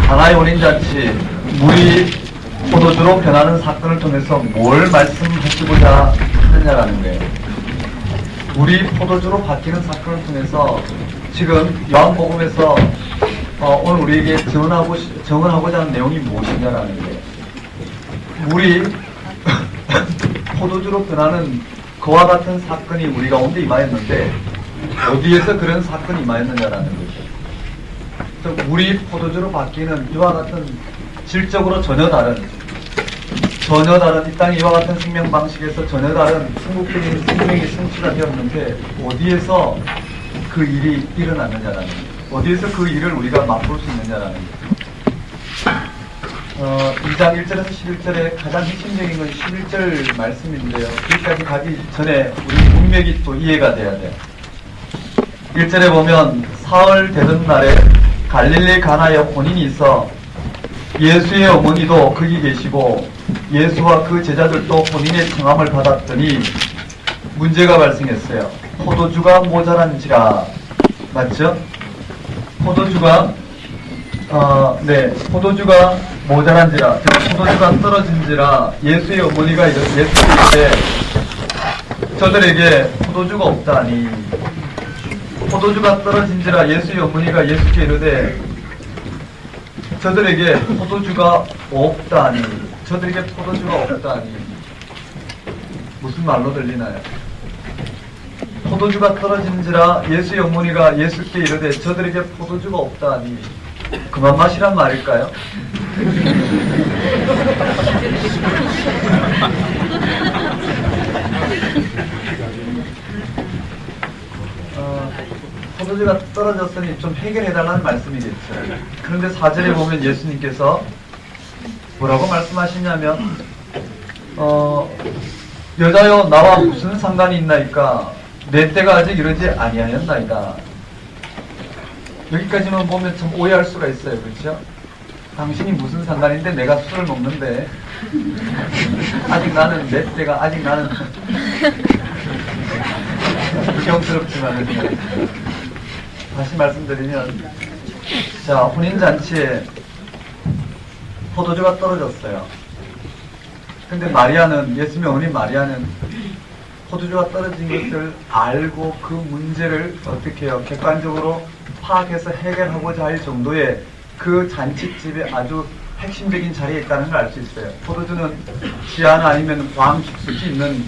가나의 혼인잔치, 물이 포도주로 변하는 사건을 통해서 뭘 말씀하시고자 하느냐라는 거예요. 물이 포도주로 바뀌는 사건을 통해서 지금 요한복음에서 오늘 우리에게 정언하고자 하는 내용이 무엇이냐라는 거예요. 물이 포도주로 변하는 그와 같은 사건이 우리 가운데 임하였는데 어디에서 그런 사건이 임하였느냐라는 거죠. 물이 포도주로 바뀌는 이와 같은 질적으로 전혀 다른 이 땅의 이와 같은 생명 방식에서 전혀 다른 궁극적인 생명이 성취가 되었는데 어디에서 그 일이 일어났느냐라는 거예요. 어디에서 그 일을 우리가 맛볼 수 있느냐라는 거예요. 2장 1절에서 11절에 가장 핵심적인 건 11절 말씀인데요. 거기까지 가기 전에 우리 문맥이 또 이해가 돼야 돼요. 1절에 보면 사흘 되던 날에 갈릴리 가나에 혼인이 있어 예수의 어머니도 거기 계시고 예수와 그 제자들도 혼인의 청함을 받았더니 문제가 발생했어요. 포도주가 모자란지라. 맞죠? 포도주가 모자란지라, 포도주가 떨어진지라. 예수의 어머니가 예수께 저들에게 포도주가 없다니. 포도주가 떨어진지라 예수의 어머니가 예수께 이르되 저들에게 포도주가 없다니. 저들에게 포도주가 없다니. 무슨 말로 들리나요? 포도주가 떨어진지라 예수의 어머니가 예수께 이르되 저들에게 포도주가 없다니. 그만 마시란 말일까요? 포도주가 떨어졌으니 좀 해결해달라는 말씀이겠죠. 그런데 4절에 보면 예수님께서 뭐라고 말씀하시냐면 여자여 나와 무슨 상관이 있나이까 내 때가 아직 이르지 아니하였나이다. 여기까지만 보면 참 오해할 수가 있어요. 그렇죠? 당신이 무슨 상관인데 내가 술을 먹는데 아직 나는 내 때가 아직 나는 불경스럽지만 다시 말씀드리면 자, 혼인잔치에 포도주가 떨어졌어요. 근데 마리아는, 예수님의 어머니 마리아는 포도주가 떨어진 것을 알고 그 문제를 어떻게 해요? 객관적으로 파악해서 해결하고자 할 정도의 그 잔치집에 아주 핵심적인 자리에 있다는 걸 알 수 있어요. 포도주는 지하나 아니면 광 깊숙이 있는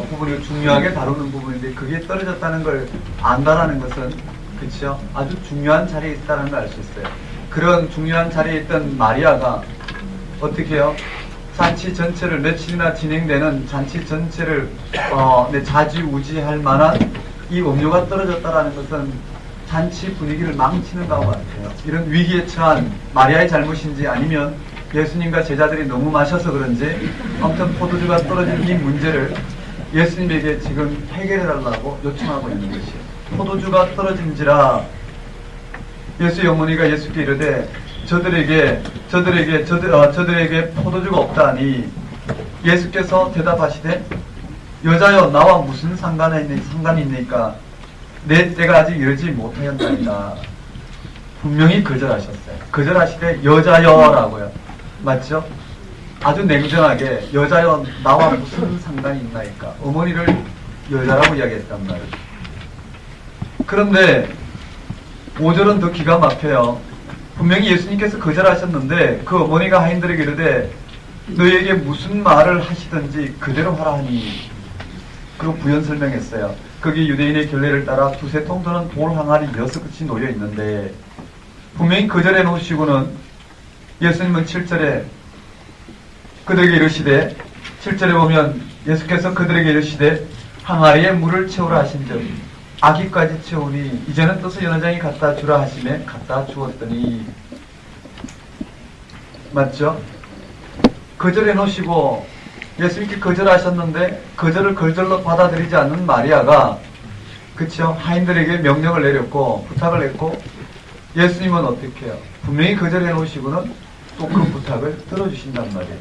부분을 중요하게 다루는 부분인데 그게 떨어졌다는 걸 안다라는 것은 그렇죠? 아주 중요한 자리에 있다는 걸 알 수 있어요. 그런 중요한 자리에 있던 마리아가 어떻게 해요? 잔치 전체를 며칠이나 진행되는 잔치 전체를 좌지우지할 만한 이 음료가 떨어졌다라는 것은 잔치 분위기를 망치는 것 같아요. 이런 위기에 처한 마리아의 잘못인지 아니면 예수님과 제자들이 너무 마셔서 그런지 아무튼 포도주가 떨어진 이 문제를 예수님에게 지금 해결해달라고 요청하고 있는 것이에요. 포도주가 떨어진지라 예수의 어머니가 예수께 이르되 저들에게 포도주가 없다니. 예수께서 대답하시되 여자여 나와 무슨 상관이 있니까 내 때가 아직 이르지 못하였나이다. 분명히 거절하셨어요. 거절하시되 여자여라고요. 맞죠? 아주 냉정하게 여자여 나와 무슨 상관이 있나이까. 어머니를 여자라고 이야기했단 말이에요. 그런데 5절은 더 기가 막혀요. 분명히 예수님께서 거절하셨는데 그 어머니가 하인들에게 이르되 너희에게 무슨 말을 하시든지 그대로 하라 하니. 그리고 부연 설명했어요. 거기 유대인의 결례를 따라 두세 통 드는 돌 항아리 6끝이 놓여 있는데 분명히 거절해 놓으시고는 예수님은 7절에 그들에게 이르시되 7절에 보면 예수께서 그들에게 이르시되 항아리에 물을 채우라 하신즉 아기까지 채우니 이제는 떠서 연회장이 갖다 주라 하시매 갖다 주었더니. 맞죠? 거절해 놓으시고 예수님께 거절하셨는데 거절을 거절로 받아들이지 않는 마리아가 그쵸? 하인들에게 명령을 내렸고 부탁을 했고 예수님은 어떻게 해요? 분명히 거절해 놓으시고는 또 그 부탁을 들어주신단 말이에요.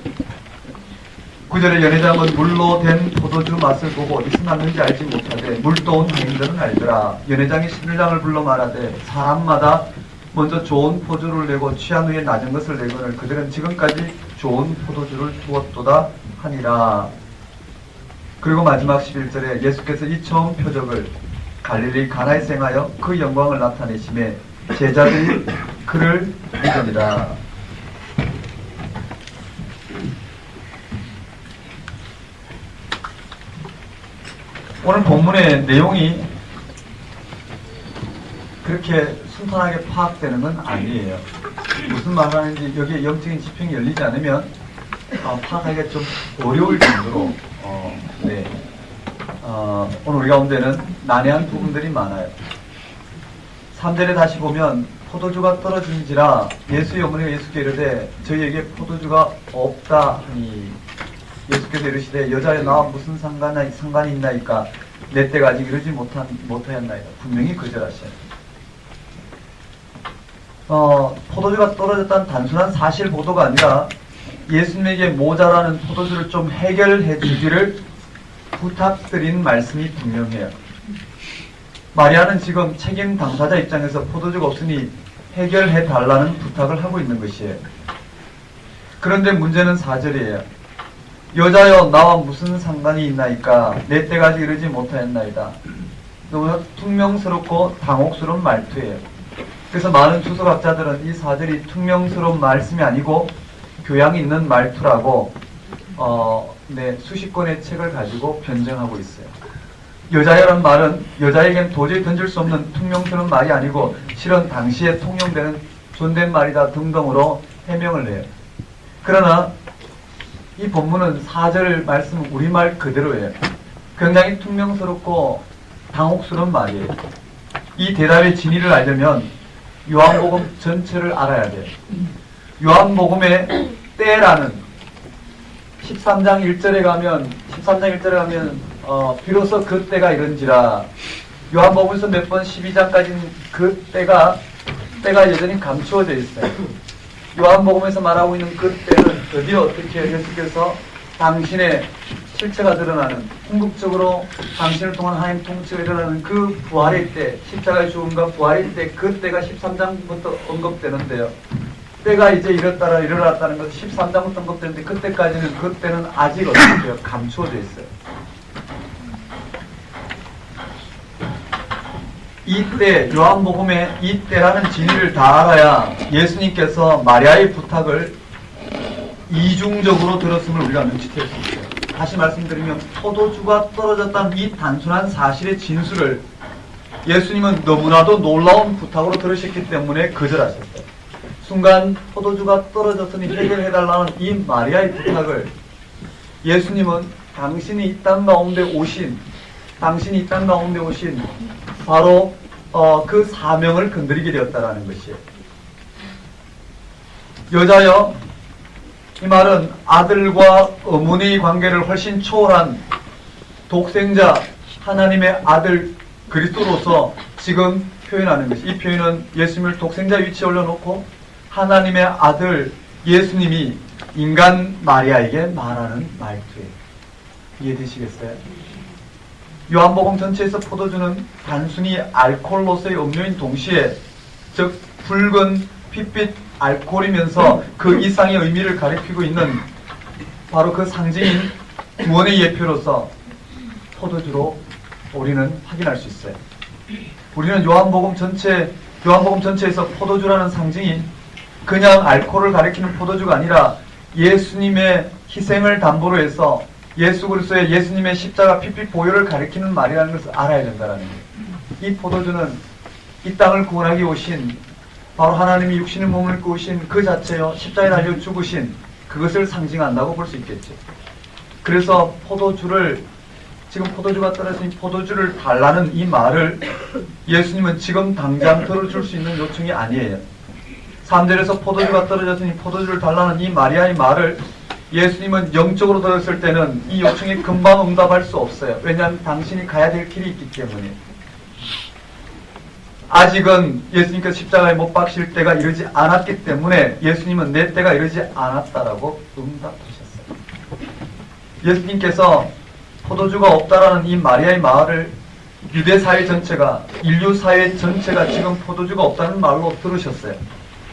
9절에 연회장은 물로 된 포도주 맛을 보고 어디서 났는지 알지 못하되 물도 온 하인들은 알더라. 연회장이 신랑을 불러 말하되 사람마다 먼저 좋은 포도주를 내고 취한 후에 낮은 것을 내거늘 그들은 지금까지 좋은 포도주를 두었도다 하니라. 그리고 마지막 11절에 예수께서 이 처음 표적을 갈릴리 가나에서 행하여 그 영광을 나타내심에 제자들이 그를 믿으니라. 오늘 본문의 내용이 그렇게 순탄하게 파악되는 건 아니에요. 무슨 말 하는지 여기에 영적인 지평이 열리지 않으면 파악하기가 좀 어려울 정도로 오늘 우리 가운데는 난해한 부분들이 많아요. 3절에 다시 보면 포도주가 떨어진지라 예수의 어머니가 예수께 이르되 저희에게 포도주가 없다 하니 예수께서 이르시되 여자여 나와 무슨 상관이 있나이까 내 때가 아직 이르지 못하였나이다. 분명히 거절하셔요. 포도주가 떨어졌다는 단순한 사실 보도가 아니라 예수님에게 모자라는 포도주를 좀 해결해 주기를 부탁드린 말씀이 분명해요. 마리아는 지금 책임 당사자 입장에서 포도주가 없으니 해결해 달라는 부탁을 하고 있는 것이에요. 그런데 문제는 4절이에요. 여자여 나와 무슨 상관이 있나이까 내 때가 아직 이르지 못하였나이다. 너무 퉁명스럽고 당혹스러운 말투예요. 그래서 많은 주석학자들은 이 4절이 퉁명스러운 말씀이 아니고 교양이 있는 말투라고 수십 권의 책을 가지고 변증하고 있어요. 여자여라는 말은 여자에겐 도저히 던질 수 없는 퉁명스러운 말이 아니고 실은 당시에 통용되는 존댓말이다 등등으로 해명을 해요. 그러나 이 본문은 4절 말씀은 우리말 그대로예요. 굉장히 퉁명스럽고 당혹스러운 말이에요. 이 대답의 진위를 알려면 요한복음 전체를 알아야 돼요. 요한복음의 때라는 13장 1절에 가면 비로소 그 때가 이른지라. 요한복음에서 몇 번 12장까지는 그 때가 여전히 감추어져 있어요. 요한복음에서 말하고 있는 그 때는 드디어 어떻게 예수께서 당신의 실체가 드러나는, 궁극적으로 당신을 통한 하나님 통치가 일어나는 그 부활의 때, 십자가의 죽음과 부활의 때, 그 때가 13장부터 언급되는데요. 때가 이제 일어났다는 것은 13장부터 언급되는데 그때까지는 그 때는 아직 어떻게 감추어져 있어요. 이때 요한복음의 이때라는 진리를 다 알아야 예수님께서 마리아의 부탁을 이중적으로 들었음을 우리가 눈치챌 수 있어요. 다시 말씀드리면 포도주가 떨어졌다는 이 단순한 사실의 진술을 예수님은 너무나도 놀라운 부탁으로 들으셨기 때문에 거절하셨어요. 순간 포도주가 떨어졌으니 해결해달라는 이 마리아의 부탁을 예수님은 당신이 이 땅 가운데 오신 바로 그 사명을 건드리게 되었다라는 것이에요. 여자여, 이 말은 아들과 어머니의 관계를 훨씬 초월한 독생자 하나님의 아들 그리스도로서 지금 표현하는 것이, 이 표현은 예수님을 독생자 위치에 올려놓고 하나님의 아들 예수님이 인간 마리아에게 말하는 말투예요. 이해되시겠어요? 요한복음 전체에서 포도주는 단순히 알코올로서의 음료인 동시에, 즉 붉은 핏빛 알코올이면서 그 이상의 의미를 가리키고 있는 바로 그 상징인 구원의 예표로서 포도주로 우리는 확인할 수 있어요. 우리는 요한복음 전체에서 포도주라는 상징이 그냥 알코올을 가리키는 포도주가 아니라 예수님의 희생을 담보로 해서 예수 그리스도의 예수님의 십자가 핏빛 보혈을 가리키는 말이라는 것을 알아야 된다는 거예요. 이 포도주는 이 땅을 구원하기 오신, 바로 하나님이 육신의 몸을 입고 오신 그 자체요, 십자가에 달려 죽으신 그것을 상징한다고 볼 수 있겠죠. 그래서 지금 포도주가 떨어진 포도주를 달라는 이 말을 예수님은 지금 당장 들어줄 수 있는 요청이 아니에요. 3절에서 포도주가 떨어졌으니 포도주를 달라는 이 마리아의 말을 예수님은 영적으로 들었을 때는 이 요청에 금방 응답할 수 없어요. 왜냐하면 당신이 가야 될 길이 있기 때문에. 아직은 예수님께서 십자가에 못 박힐 때가 이르지 않았기 때문에 예수님은 내 때가 이르지 않았다라고 응답하셨어요. 예수님께서 포도주가 없다라는 이 마리아의 말을 유대 사회 전체가, 인류 사회 전체가 지금 포도주가 없다는 말로 들으셨어요.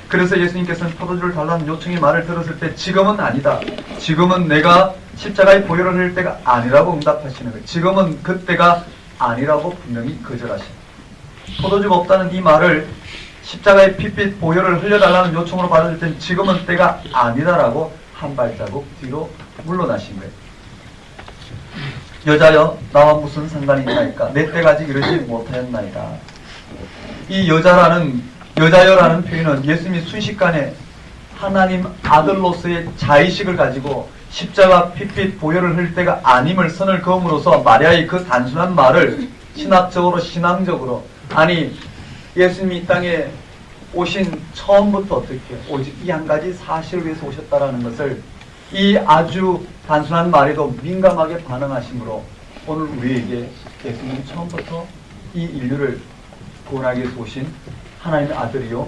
그래서 예수님께서는 포도주를 달라는 요청의 말을 들었을 때 지금은 아니다. 지금은 내가 십자가의 보혈을 흘릴 때가 아니라고 응답하시는 거예요. 지금은 그때가 아니라고 분명히 거절하시는 거예요. 포도주가 없다는 이 말을 십자가의 핏빛 보혈을 흘려달라는 요청으로 받아줄 땐 지금은 때가 아니다라고 한 발자국 뒤로 물러나신 거예요. 여자여 나와 무슨 상관이 있나이까 내 때가 아직 이르지 못하였나이다. 이 여자여라는 표현은 예수님이 순식간에 하나님 아들로서의 자의식을 가지고 십자가 핏빛 보혈을 흘릴 때가 아님을 선을 그음으로써 마리아의 그 단순한 말을 신학적으로 신앙적으로, 아니 예수님이 이 땅에 오신 처음부터 어떻게 해요? 오직 이 한 가지 사실을 위해서 오셨다라는 것을 이 아주 단순한 말에도 민감하게 반응하심으로 오늘 우리에게 예수님이 처음부터 이 인류를 구원하기 위해서 오신 하나님의 아들이요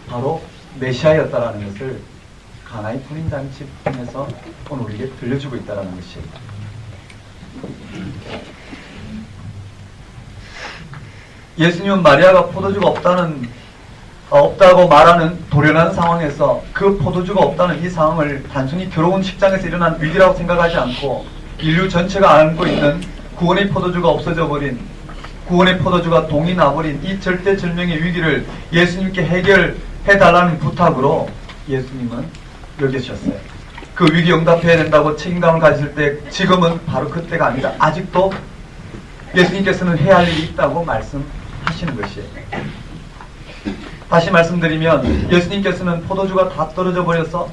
바로 메시아였다라는 것을 가나의 분인잔치 통해서 오늘 우리에게 들려주고 있다는 것이에요. 예수님은 마리아가 포도주가 없다고 말하는 도련한 상황에서 그 포도주가 없다는 이 상황을 단순히 괴로운 식장에서 일어난 위기라고 생각하지 않고 인류 전체가 안고 있는 구원의 포도주가 없어져 버린, 구원의 포도주가 동이 나버린 이 절대절명의 위기를 예수님께 해결해달라는 부탁으로 예수님은 여기셨어요. 그 위기 응답해야 된다고 책임감을 가졌을 때 지금은 바로 그때가 아니다. 아직도 예수님께서는 해야 할 일이 있다고 말씀하시는 것이에요. 다시 말씀드리면 예수님께서는 포도주가 다 떨어져 버려서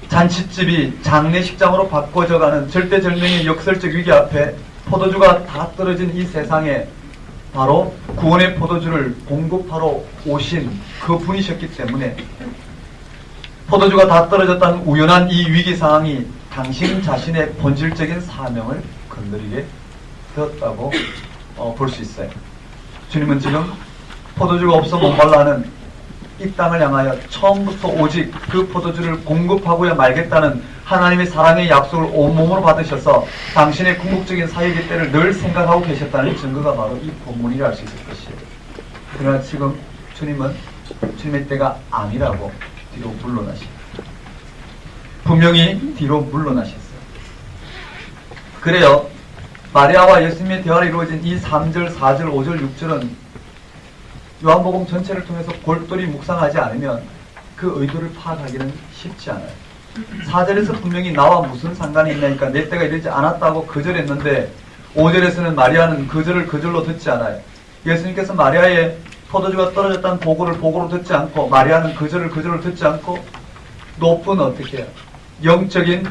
잔치집이 장례식장으로 바꿔져가는 절대절명의 역설적 위기 앞에 포도주가 다 떨어진 이 세상에 바로 구원의 포도주를 공급하러 오신 그 분이셨기 때문에 포도주가 다 떨어졌다는 우연한 이 위기 상황이 당신 자신의 본질적인 사명을 건드리게 되었다고 볼 수 있어요. 주님은 지금 포도주가 없어 목말라는 이 땅을 향하여 처음부터 오직 그 포도주를 공급하고야 말겠다는 하나님의 사랑의 약속을 온몸으로 받으셔서 당신의 궁극적인 사역의 때를 늘 생각하고 계셨다는 증거가 바로 이 본문이라 할 수 있을 것이에요. 그러나 지금 주님은 주님의 때가 아니라고 뒤로 물러나십니다. 분명히 뒤로 물러나셨어요. 그래요. 마리아와 예수님의 대화로 이루어진 이 3절, 4절, 5절, 6절은 요한복음 전체를 통해서 골똘히 묵상하지 않으면 그 의도를 파악하기는 쉽지 않아요. 4절에서 분명히 나와 무슨 상관이 있냐니까 내 때가 이르지 않았다고 거절했는데 5절에서는 마리아는 거절을 거절로 듣지 않아요. 예수님께서 마리아의 포도주가 떨어졌다는 보고로 듣지 않고 마리아는 거절을 거절로 듣지 않고 높은 어떻게 해요? 영적인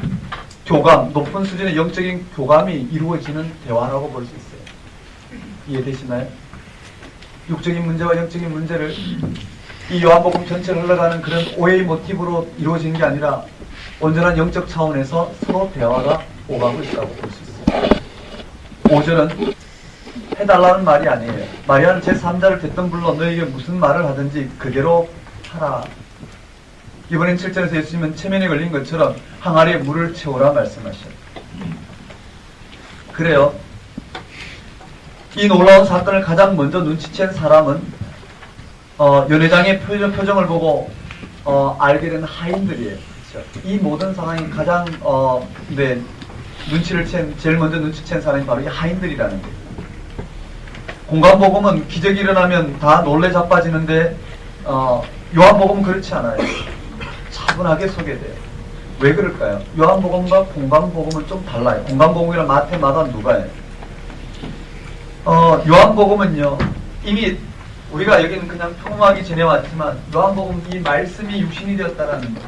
교감, 높은 수준의 영적인 교감이 이루어지는 대화라고 볼 수 있어요. 이해되시나요? 육적인 문제와 영적인 문제를 이 요한복음 전체를 흘러가는 그런 오해의 모티브로 이루어진 게 아니라 온전한 영적 차원에서 서로 대화가 오가고 있다고 볼 수 있어요. 5절은 해달라는 말이 아니에요. 마리아는 제3자를 됐던 불러 너에게 무슨 말을 하든지 그대로 하라. 이번엔 7절에서 예수님은 체면에 걸린 것처럼 항아리에 물을 채우라 말씀하셔요. 그래요. 이 놀라운 사건을 가장 먼저 눈치챈 사람은 연회장의 표정을 보고 알게 된 하인들이에요. 그렇죠? 이 모든 상황이 가장 제일 먼저 눈치챈 사람이 바로 이 하인들이라는 거예요. 공간복음은 기적이 일어나면 다 놀래 자빠지는데 요한복음은 그렇지 않아요. 차분하게 소개돼요. 왜 그럴까요? 요한복음과 공간복음은 좀 달라요. 공간복음이랑 마태, 마가, 누가예요. 요한복음은요, 이미 우리가 여기는 그냥 평범하게 지내왔지만 요한복음 이 말씀이 육신이 되었다라는 거,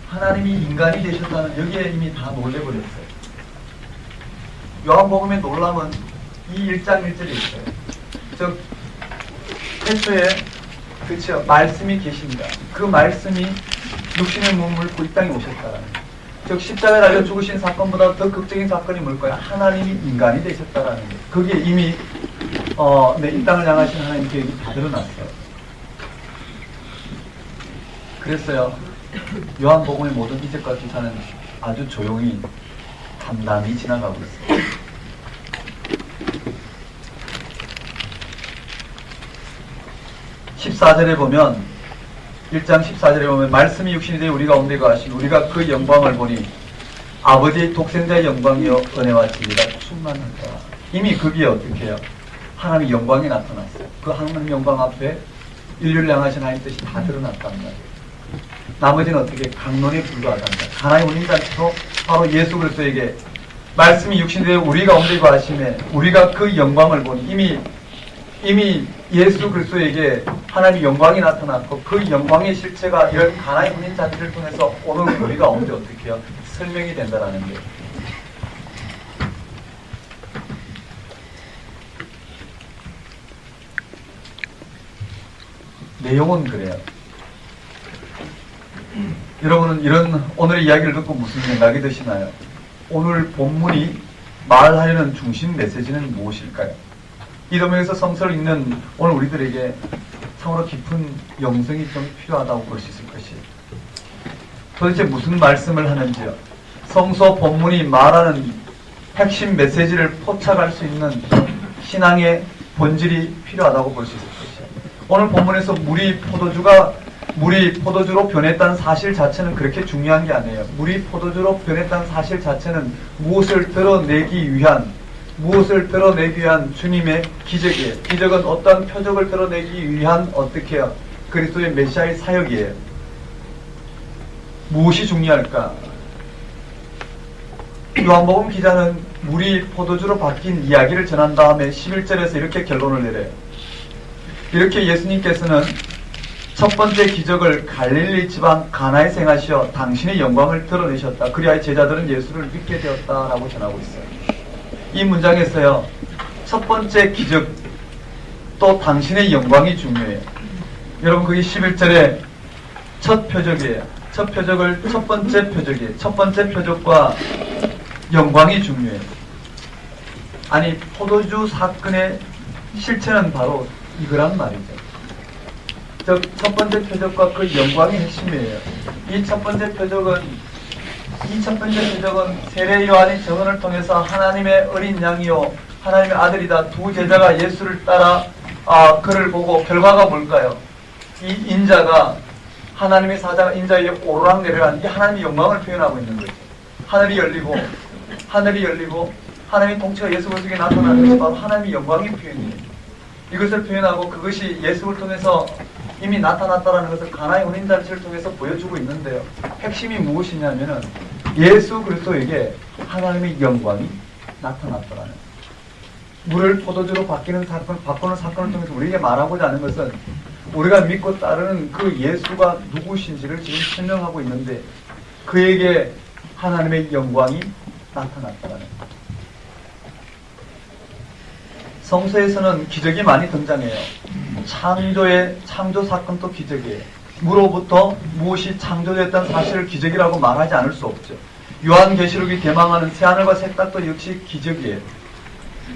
하나님이 인간이 되셨다는 여기에 이미 다 놀래버렸어요. 요한복음의 놀람은 이 1장 1절에 있어요. 즉 태초에 그쵸 말씀이 계십니다. 그 말씀이 육신의 몸을 입고 이 땅에 오셨다라는 거. 즉 십자가에 달려 죽으신 사건보다 더 극적인 사건이 뭘까요? 하나님이 인간이 되셨다라는 거. 그게 이미 이 땅을 향하신 하나님 계획이 다 드러났어요. 그랬어요. 요한복음의 모든 이적과 기사는 아주 조용히 담담히 지나가고 있어요. 14절에 보면 1장 14절에 보면 말씀이 육신이 되어 우리 가운데 거하신 우리가 그 영광을 보니 아버지의 독생자의 영광이요 은혜와 진리가 충만하다. 이미 거기에 어떻게 해요? 하나님의 영광이 나타났어요. 그 하나님의 영광 앞에 인류를 향하신 하나님의 뜻이 다 드러났단 말이에요. 나머지는 어떻게 강론에 불과하단 말이에요. 하나의 운인잔치로 바로 예수 그리스도에게 말씀이 육신이 되어 우리 가운데 거하심에 우리가 그 영광을 보니 이미 예수 그리스도에게 하나님의 영광이 나타났고 그 영광의 실체가 이런 가나의 혼인잔치를 통해서 오늘 우리 가운데 어떻게 해요? 설명이 된다라는 거예요. 내용은 그래요. 여러분은 이런 오늘의 이야기를 듣고 무슨 생각이 드시나요? 오늘 본문이 말하려는 중심 메시지는 무엇일까요? 이 도면에서 성서를 읽는 오늘 우리들에게 참으로 깊은 영성이 좀 필요하다고 볼 수 있을 것이에요. 도대체 무슨 말씀을 하는지요? 성서 본문이 말하는 핵심 메시지를 포착할 수 있는 신앙의 본질이 필요하다고 볼 수 있을 것이에요. 오늘 본문에서 물이 포도주로 변했다는 사실 자체는 그렇게 중요한 게 아니에요. 물이 포도주로 변했다는 사실 자체는 무엇을 드러내기 위한 주님의 기적이에요. 기적은 어떠한 표적을 드러내기 위한 어떻게 해요? 그리스도의 메시아의 사역이에요. 무엇이 중요할까? 요한복음 기자는 물이 포도주로 바뀐 이야기를 전한 다음에 11절에서 이렇게 결론을 내려요. 이렇게 예수님께서는 첫 번째 기적을 갈릴리 지방 가나에서 행하시어 당신의 영광을 드러내셨다. 그리하여 제자들은 예수를 믿게 되었다라고 전하고 있어요. 이 문장에서요. 첫 번째 기적 또 당신의 영광이 중요해요. 여러분 그게 11절에 첫 표적이에요. 첫 번째 표적이에요. 첫 번째 표적과 영광이 중요해요. 아니 포도주 사건의 실체는 바로 이거란 말이죠. 첫 번째 표적과 그 영광의 핵심이에요. 이 첫 번째 표적은 세례 요한이 증언을 통해서 하나님의 어린 양이요 하나님의 아들이다. 두 제자가 예수를 따라 그를 보고 결과가 뭘까요? 이 인자가 하나님의 사자가 인자 위에 오르락 내려가는 이 하나님의 영광을 표현하고 있는 거죠. 하늘이 열리고 하나님의 통치가 예수 그리스도에게 나타나는 것이 바로 하나님의 영광의 표현이에요. 이것을 표현하고 그것이 예수를 통해서 이미 나타났다는 것을 가나의 혼인잔치를 통해서 보여주고 있는데요. 핵심이 무엇이냐면은 예수 그리스도에게 하나님의 영광이 나타났다는 물을 포도주로 바꾸는 사건을 통해서 우리에게 말하고자 하는 것은 우리가 믿고 따르는 그 예수가 누구신지를 지금 설명하고 있는데 그에게 하나님의 영광이 나타났다는 성서에서는 기적이 많이 등장해요. 창조 사건도 기적이에요. 무로부터 무엇이 창조됐다는 사실을 기적이라고 말하지 않을 수 없죠. 요한계시록이 개망하는 새하늘과 새 땅도 역시 기적이에요.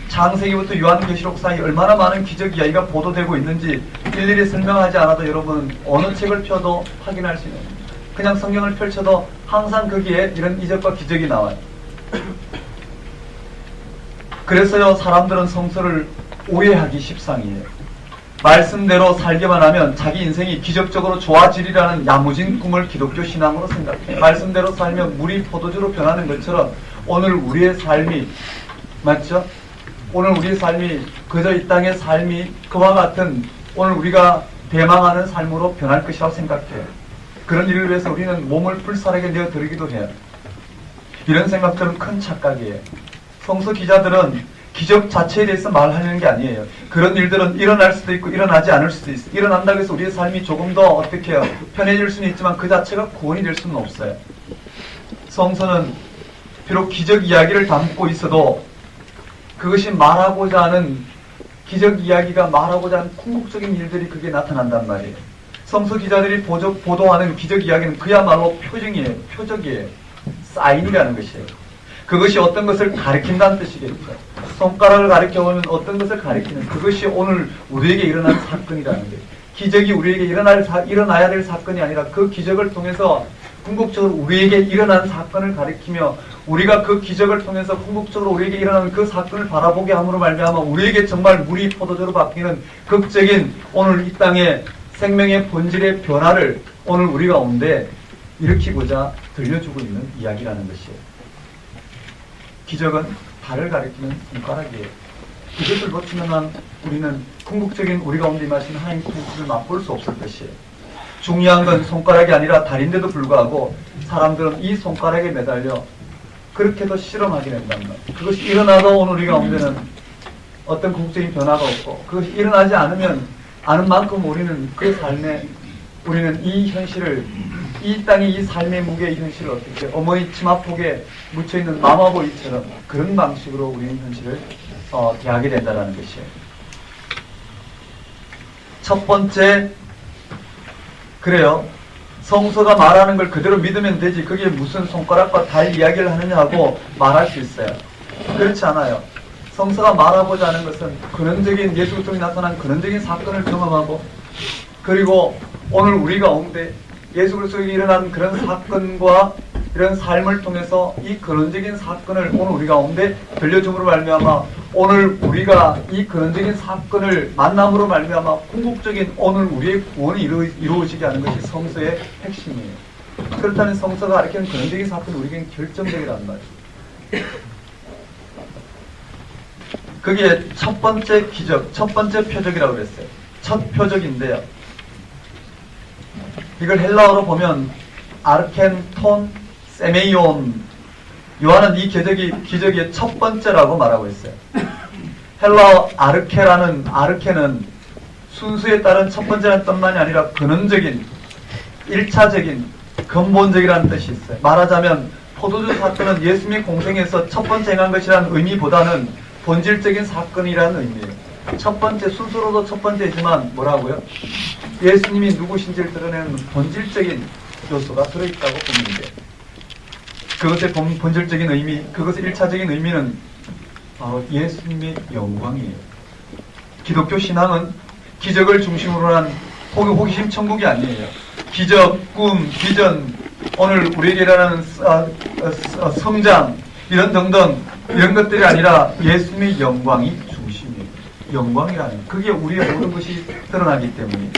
창세기부터 요한계시록 사이 얼마나 많은 기적 이야기가 보도되고 있는지 일일이 설명하지 않아도 여러분 어느 책을 펴도 확인할 수 있는 그냥 성경을 펼쳐도 항상 거기에 이런 이적과 기적이 나와요. 그래서요 사람들은 성서를 오해하기 십상이에요. 말씀대로 살기만 하면 자기 인생이 기적적으로 좋아지리라는 야무진 꿈을 기독교 신앙으로 생각해요. 말씀대로 살면 물이 포도주로 변하는 것처럼 오늘 우리의 삶이 맞죠? 오늘 우리의 삶이 그저 이 땅의 삶이 그와 같은 오늘 우리가 대망하는 삶으로 변할 것이라고 생각해요. 그런 일을 위해서 우리는 몸을 불사르게 내어드리기도 해요. 이런 생각들은 큰 착각이에요. 성서 기자들은 기적 자체에 대해서 말하는 게 아니에요. 그런 일들은 일어날 수도 있고 일어나지 않을 수도 있어요. 일어난다고 해서 우리의 삶이 조금 더 어떻게 해요? 편해질 수는 있지만 그 자체가 구원이 될 수는 없어요. 성서는 비록 기적 이야기를 담고 있어도 그것이 말하고자 하는 기적 이야기가 말하고자 하는 궁극적인 일들이 그게 나타난단 말이에요. 성서 기자들이 보도하는 기적 이야기는 그야말로 표적이에요. 사인이라는 것이에요. 그것이 어떤 것을 가리킨다는 뜻이겠죠. 손가락을 가리켜보면 어떤 것을 가리키는 그것이 오늘 우리에게 일어난 사건이라는 거예요. 기적이 우리에게 일어나야 될 사건이 아니라 그 기적을 통해서 궁극적으로 우리에게 일어난 사건을 가리키며 우리가 그 기적을 통해서 궁극적으로 우리에게 일어나는 그 사건을 바라보게 함으로 말미암아 우리에게 정말 물이 포도주로 바뀌는 극적인 오늘 이 땅에 생명의 본질의 변화를 오늘 우리 가운데 일으키고자 들려주고 있는 이야기라는 것이에요. 기적은 달을 가리키는 손가락이에요. 이것을 놓치면 한 우리는 궁극적인 우리 가운데 임하신 하나님의 통치를 맛볼 수 없을 것이에요. 중요한 건 손가락이 아니라 달인데도 불구하고 사람들은 이 손가락에 매달려 그렇게도 실험하게 된단 말이에요. 그것이 일어나도 오늘 우리 가운데는 어떤 궁극적인 변화가 없고, 그것이 일어나지 않으면 아는 만큼 우리는 그 삶에, 우리는 이 현실을, 이 땅의 이 삶의 무게의 현실을 어떻게 어머니 치마폭에 묻혀있는 마마보이처럼 그런 방식으로 우리는 현실을 대하게 된다는 것이에요. 첫 번째, 그래요. 성서가 말하는 걸 그대로 믿으면 되지, 그게 무슨 손가락과 달 이야기를 하느냐 하고 말할 수 있어요. 그렇지 않아요. 성서가 말하고자 하는 것은 근원적인, 예수 그리스도에 나타난 근원적인 사건을 경험하고, 그리고 오늘 우리 가운데 예수 그리스도에게 일어난 그런 사건과 이런 삶을 통해서 이 근원적인 사건을 오늘 우리 가운데 들려줌으로 말미암아 오늘 우리가 이 근원적인 사건을 만남으로 말미암아 궁극적인 오늘 우리의 구원이 이루어지게 하는 것이 성서의 핵심이에요. 그렇다면 성서가 가리키는 근원적인 사건이 우리에게는 결정적이란 말이에요. 그게 첫 번째 기적, 첫 번째 표적이라고 그랬어요. 첫 표적인데요. 이걸 헬라어로 보면 아르켄톤 세메이온, 요한은 이 기적의 첫 번째라고 말하고 있어요. 헬라어 아르케는 순수에 따른 첫 번째라는 뜻만이 아니라 근원적인, 1차적인, 근본적이라는 뜻이 있어요. 말하자면 포도주 사건은 예수님의 공생에서 첫 번째 행한 것이라는 의미보다는 본질적인 사건이라는 의미예요. 첫 번째, 순수로도 첫 번째이지만 뭐라고요? 예수님이 누구신지를 드러내는 본질적인 요소가 들어있다고 보면 돼요. 그것의 본질적인 의미, 그것의 1차적인 의미는 바로 예수님의 영광이에요. 기독교 신앙은 기적을 중심으로 한 호기심 천국이 아니에요. 기적, 꿈, 비전, 오늘 우리에게 일어나는 성장, 이런 등등 이런 것들이 아니라 예수님의 영광이 중심이에요. 영광이라는, 그게 우리의 모든 것이 드러나기 때문에.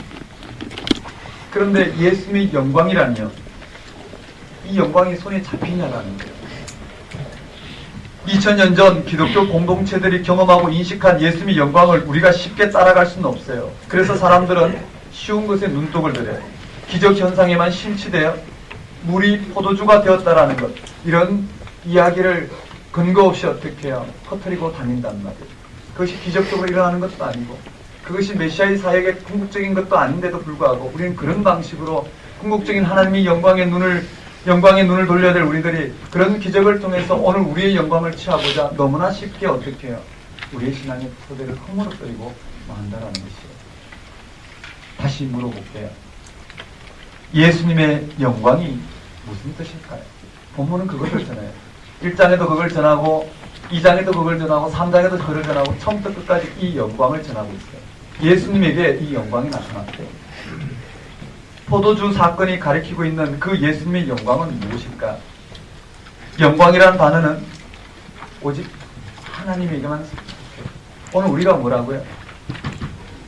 그런데 예수님의 영광이라면요, 이 영광이 손에 잡히냐라는 거예요. 2000년 전 기독교 공동체들이 경험하고 인식한 예수님의 영광을 우리가 쉽게 따라갈 수는 없어요. 그래서 사람들은 쉬운 것에 눈독을 들여요. 기적 현상에만 심취되어 물이 포도주가 되었다라는 것, 이런 이야기를 근거 없이 어떻게 해요? 퍼뜨리고 다닌단 말이에요. 그것이 기적적으로 일어나는 것도 아니고, 그것이 메시아의 사역의 궁극적인 것도 아닌데도 불구하고 우리는 그런 방식으로 궁극적인 하나님의 영광의 눈을 돌려야 될 우리들이 그런 기적을 통해서 오늘 우리의 영광을 취하고자 너무나 쉽게 어떻게 해요? 우리의 신앙의 토대를 허물어뜨리고 만다라는 것이에요. 다시 물어볼게요. 예수님의 영광이 무슨 뜻일까요? 본문은 그것을 전해요. 1장에도 그걸 전하고 2장에도 그걸 전하고 3장에도 그걸 전하고 처음부터 끝까지 이 영광을 전하고 있어요. 예수님에게 이 영광이 나타났대요. 포도주 사건이 가리키고 있는 그 예수님의 영광은 무엇일까? 영광이라는 단어는 오직 하나님에게만 속해요. 오늘 우리가 뭐라고요?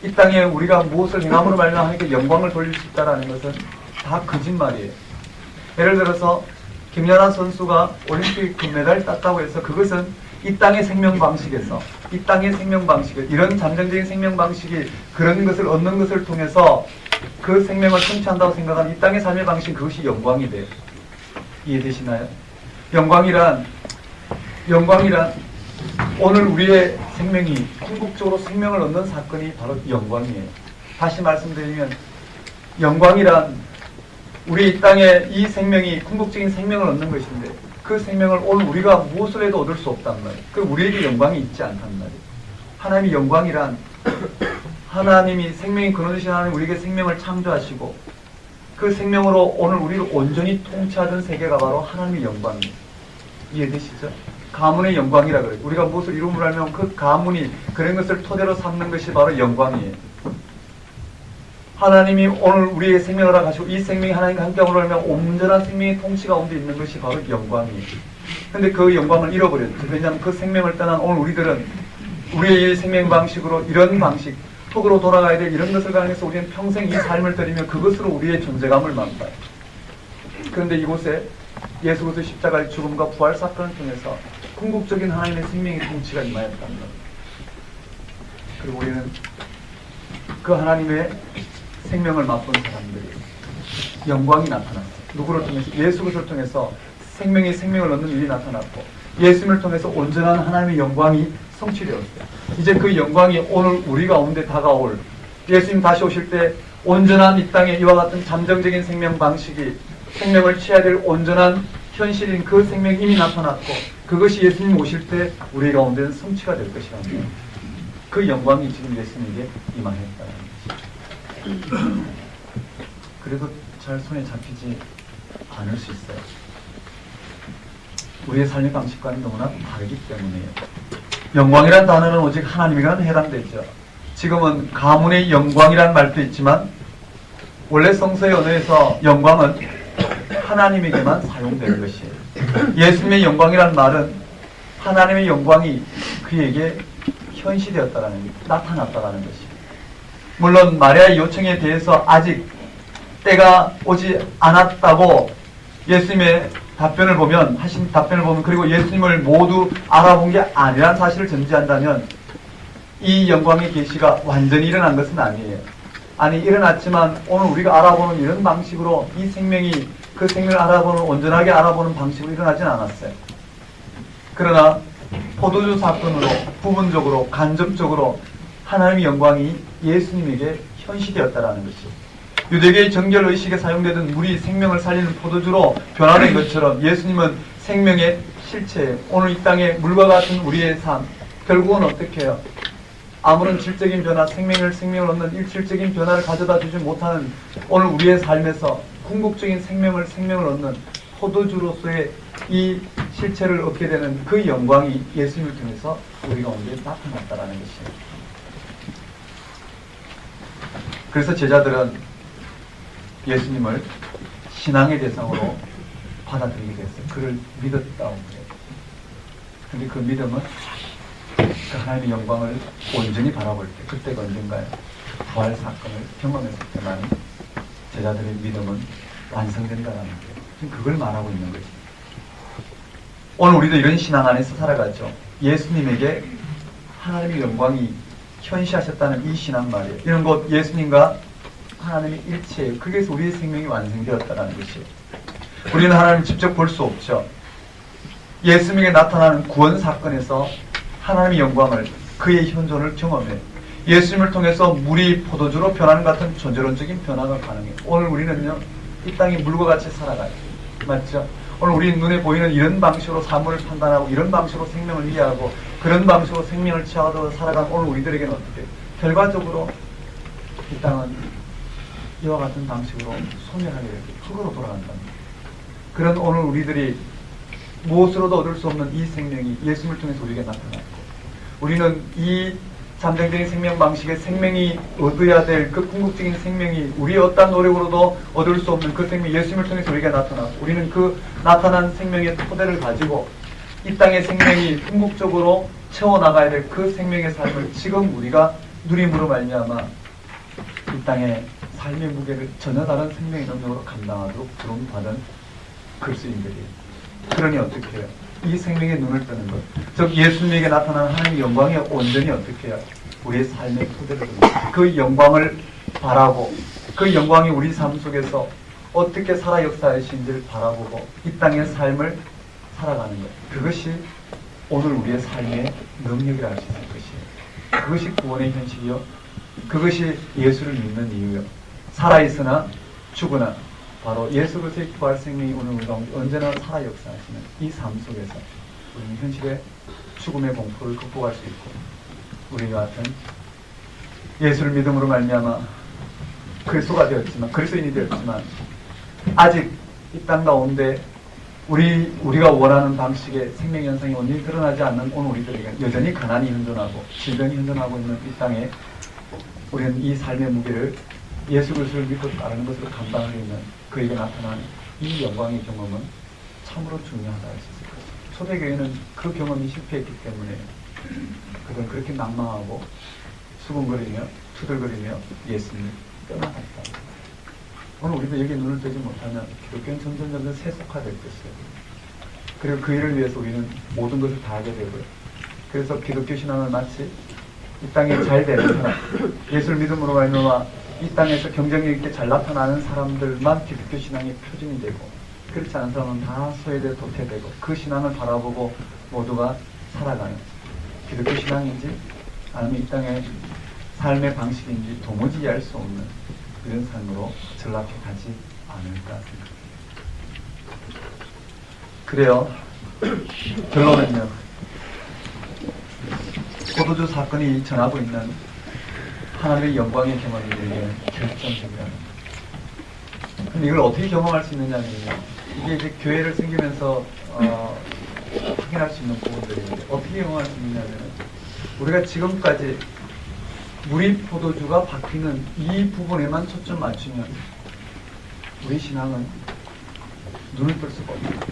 이 땅에 우리가 무엇을 행함으로 말미암아 하나님께 영광을 돌릴 수 있다는 것은 다 거짓말이에요. 예를 들어서 김연아 선수가 올림픽 금메달을 땄다고 해서 그것은 이 땅의 생명 방식에서, 이 땅의 생명 방식에, 이런 잠정적인 생명 방식이 그런 것을 얻는 것을 통해서 그 생명을 성취한다고 생각하는 이 땅의 삶의 방식, 그것이 영광이 돼요. 이해되시나요? 영광이란 오늘 우리의 생명이 궁극적으로 생명을 얻는 사건이 바로 영광이에요. 다시 말씀드리면 영광이란 우리 이 땅에 이 생명이 궁극적인 생명을 얻는 것인데 그 생명을 오늘 우리가 무엇을 해도 얻을 수 없단 말이에요. 그 우리에게 영광이 있지 않단 말이에요. 하나님의 영광이란 하나님이 생명이 근원이신 하나님 우리에게 생명을 창조하시고 그 생명으로 오늘 우리를 온전히 통치하던 세계가 바로 하나님의 영광이에요. 이해되시죠? 가문의 영광이라 그래요. 우리가 무엇을 이름으로 알면 그 가문이 그런 것을 토대로 삼는 것이 바로 영광이에요. 하나님이 오늘 우리의 생명을 가지고 이 생명이 하나님과 함께함으로 하면 온전한 생명의 통치 가운데 있는 것이 바로 영광이에요. 근데 그 영광을 잃어버렸죠. 왜냐하면 그 생명을 떠난 오늘 우리들은 우리의 생명 방식으로 이런 방식, 흙으로 돌아가야 될 이런 것을 강해서 우리는 평생 이 삶을 드리며 그것으로 우리의 존재감을 만들어요. 그런데 이곳에 예수 그리스도의 십자가의 죽음과 부활 사건을 통해서 궁극적인 하나님의 생명의 통치가 임하였다는 겁니다. 그리고 우리는 그 하나님의 생명을 맛본 사람들이 영광이 나타났어요. 누구를 통해서? 예수 그리스도를 통해서 생명이 생명을 얻는 일이 나타났고 예수님을 통해서 온전한 하나님의 영광이 성취되었어요. 이제 그 영광이 오늘 우리 가운데 다가올 예수님 다시 오실 때 온전한 이 땅에 이와 같은 잠정적인 생명 방식이 생명을 취해야 될 온전한 현실인 그 생명이 이미 나타났고 그것이 예수님 오실 때 우리 가운데는 성취가 될 것이라는 그 영광이 지금 예수님에게 임하였다는 것이죠. 그래도 잘 손에 잡히지 않을 수 있어요. 우리의 삶의 방식과는 너무나 다르기 때문이에요. 영광이란 단어는 오직 하나님에게만 해당되죠. 지금은 가문의 영광이란 말도 있지만 원래 성서의 언어에서 영광은 하나님에게만 사용되는 것이에요. 예수님의 영광이란 말은 하나님의 영광이 그에게 현시되었다라는 것, 나타났다라는 것이에요. 물론 마리아의 요청에 대해서 아직 때가 오지 않았다고 예수님의 답변을 보면, 하신 답변을 보면, 그리고 예수님을 모두 알아본 게 아니란 사실을 전제한다면 이 영광의 계시가 완전히 일어난 것은 아니에요. 아니, 일어났지만 오늘 우리가 알아보는 이런 방식으로 이 생명이 그 생명을 알아보는, 온전하게 알아보는 방식으로 일어나진 않았어요. 그러나 포도주 사건으로 부분적으로, 간접적으로 하나님의 영광이 예수님에게 현시되었다라는 것이죠. 유대계의 정결의식에 사용되던 물이 생명을 살리는 포도주로 변화된 것처럼 예수님은 생명의 실체예요. 오늘 이 땅에 물과 같은 우리의 삶, 결국은 어떻게 해요? 아무런 질적인 변화, 생명을 얻는 일질적인 변화를 가져다 주지 못하는 오늘 우리의 삶에서 궁극적인 생명을 얻는 포도주로서의 이 실체를 얻게 되는 그 영광이 예수님을 통해서 우리 가운데 나타났다라는 것이에요. 그래서 제자들은 예수님을 신앙의 대상으로 받아들이게 됐어요. 그를 믿었다고 그래요. 근데 그 믿음은 그 하나님의 영광을 온전히 바라볼 때, 그때가 언젠가요? 부활 사건을 경험했을 때만 제자들의 믿음은 완성된다는 거예요. 지금 그걸 말하고 있는 거죠. 오늘 우리도 이런 신앙 안에서 살아가죠. 예수님에게 하나님의 영광이 현시하셨다는 이 신앙 말이에요. 이런 것 예수님과 하나님의 일체예요. 그래서 우리의 생명이 완성되었다는 것이에요. 우리는 하나님을 직접 볼 수 없죠. 예수님에게 나타나는 구원 사건에서 하나님의 영광을, 그의 현존을 경험해요. 예수님을 통해서 물이 포도주로 변하는 같은 존재론적인 변화가 가능해요. 오늘 우리는요, 이 땅에 물과 같이 살아가요. 맞죠? 오늘 우리 눈에 보이는 이런 방식으로 사물을 판단하고 이런 방식으로 생명을 이해하고 그런 방식으로 생명을 취하고 살아가는 오늘 우리들에게는 어떻게 해요? 결과적으로 이 땅은 이와 같은 방식으로 소멸하게 되고 흙으로 돌아간다. 그런 오늘 우리들이 무엇으로도 얻을 수 없는 이 생명이 예수님을 통해서 우리에게 나타났고 우리는 이 잠정적인 생명 방식의 생명이 얻어야 될 그 궁극적인 생명이 우리의 어떠한 노력으로도 얻을 수 없는 그 생명이 예수님을 통해서 우리에게 나타났고 우리는 그 나타난 생명의 토대를 가지고 이 땅의 생명이 궁극적으로 채워나가야 될 그 생명의 삶을 지금 우리가 누림으로 말미암아 이 땅의 삶의 무게를 전혀 다른 생명의 능력으로 감당하도록 부름받은 그리스도인들이에요. 그러니 어떻게 해요? 이 생명의 눈을 뜨는 것, 즉 예수님에게 나타나는 하나님의 영광이 온전히 어떻게 해요? 우리의 삶의 토대를 듭니다. 그 영광을 바라고 그 영광이 우리 삶 속에서 어떻게 살아 역사하시는지를 바라보고 이 땅의 삶을 살아가는 것, 그것이 오늘 우리의 삶의 능력이라 할 수 있을 것이에요. 그것이 구원의 현실이요, 그것이 예수를 믿는 이유요. 살아있으나 죽으나 바로 예수 그리스도의 부활 생명이 오늘 우리 가운데 언제나 살아 역사하시는 이 삶 속에서 우리는 현실의 죽음의 공포를 극복할 수 있고 우리와 같은 예수를 믿음으로 말미암아 그리스도가 되었지만, 그리스도인이 되었지만 아직 이 땅 가운데 우리가 원하는 방식의 생명 현상이 온전히 드러나지 않는 오늘 우리들에게 여전히 가난이 현존하고 질병이 현존하고 있는 이 땅에 우리는 이 삶의 무게를 예수 그리스도를 믿고 따르는 것으로 감당하고 있는 그에게 나타난 이 영광의 경험은 참으로 중요하다 할 수 있을 것입니다. 초대교회는 그 경험이 실패했기 때문에 그들은 그렇게 낙망하고 수군거리며 투덜거리며 예수님을 떠나갔다. 오늘 우리도 여기에 눈을 뜨지 못하면 기독교는 점점 세속화될 것이에요. 그리고 그 일을 위해서 우리는 모든 것을 다 하게 되고요. 그래서 기독교 신앙을 마치 이 땅에 잘 되는 사람, 예수를 믿음으로 말미암아 이 땅에서 경쟁력 있게 잘 나타나는 사람들만 기독교 신앙의 표준이 되고, 그렇지 않은 사람은 다 소외되고 도태되고 그 신앙을 바라보고 모두가 살아가는 기독교 신앙인지 아니면 이 땅의 삶의 방식인지 도무지 이해할 수 없는 이런 삶으로 전락해 가지 않을까 생각합니다. 그래요. 결론은요. 포도주 사건이 전하고 있는 하나님의 영광의 경험이 우리에게 결정적이라는 겁니다. 근데 이걸 어떻게 경험할 수 있느냐면요. 이게 이제 교회를 생기면서 확인할 수 있는 부분들인데 어떻게 경험할 수 있느냐면 우리가 지금까지 우리 포도주가 바뀌는 이 부분에만 초점 맞추면 우리 신앙은 눈을 뜰 수가 없습니다.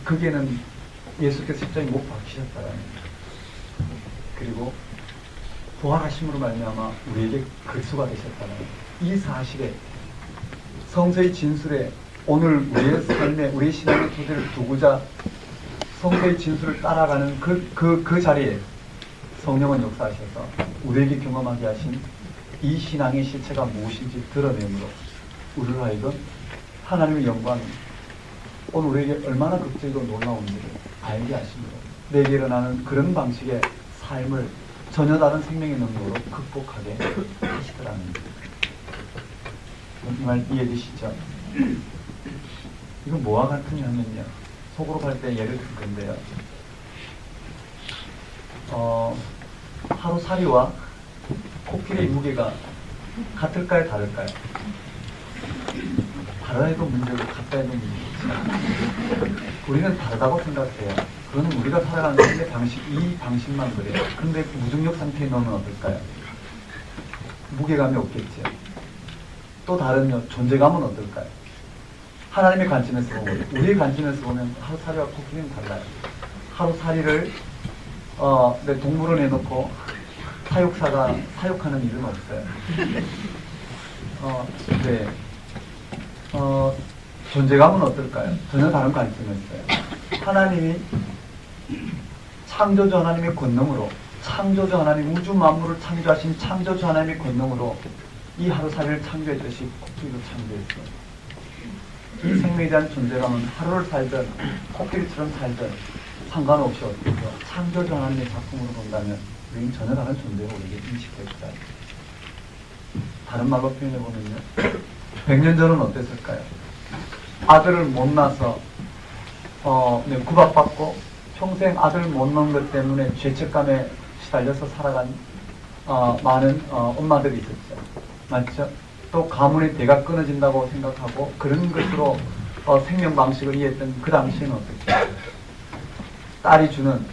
거기에는 예수께서 십자가에 못 박히셨다라는 거예요. 그리고 부활하심으로 말미암아 우리에게 그리스도가 되셨다는 이 사실에 성서의 진술에 오늘 우리의 삶에 우리의 신앙의 토대를 두고자 성서의 진술을 따라가는 그 자리에 성령은 역사하셔서 우리에게 경험하게 하신 이 신앙의 실체가 무엇인지 드러내므로 우리를 하여금 하나님의 영광이 오늘 우리에게 얼마나 극적이고 놀라운지를 알게 하심으로 내게 일어나는 그런 방식의 삶을 전혀 다른 생명의 능력으로 극복하게 하시더라는 거예요. 이 말 이해되시죠? 이건 뭐와 같으냐면요. 속으로 갈 때 예를 들 건데요. 하루살이와 코끼리의 무게가 같을까요? 다를까요? 다르다도 문제고 같다도 문제고 우리는 다르다고 생각해요. 그거는 우리가 살아가는 삶의 방식, 이 방식만 그래요. 그런데 무중력 상태에 넣으면 어떨까요? 무게감이 없겠죠. 또 다른 존재감은 어떨까요? 하나님의 관점에서 보면, 우리의 관점에서 보면 하루살이와 코끼리는 달라요. 하루살이를 내 동물원에 내놓고 사육사가 사육하는 일은 없어요. 네. 존재감은 어떨까요? 전혀 다른 관점이었어요. 하나님이 창조주 하나님의 권능으로, 창조주 하나님 우주 만물을 창조하신 창조주 하나님의 권능으로 이 하루살이를 창조했듯이 코끼리도 창조했어요. 이 생명에 대한 존재감은 하루를 살든 코끼리처럼 살든 상관없이 어떻게 창조주 하나님의 작품으로 본다면 우리는 전혀 다른 존재로 우리에게 인식됩니다. 다른 말로 표현해보면요. 100년 전은 어땠을까요? 아들을 못 낳아서 구박받고 평생 아들 못 낳은 것 때문에 죄책감에 시달려서 살아간 많은 엄마들이 있었죠. 맞죠? 또 가문의 대가 끊어진다고 생각하고 그런 것으로 생명 방식을 이해했던 그 당시에는 어떻게 딸이 주는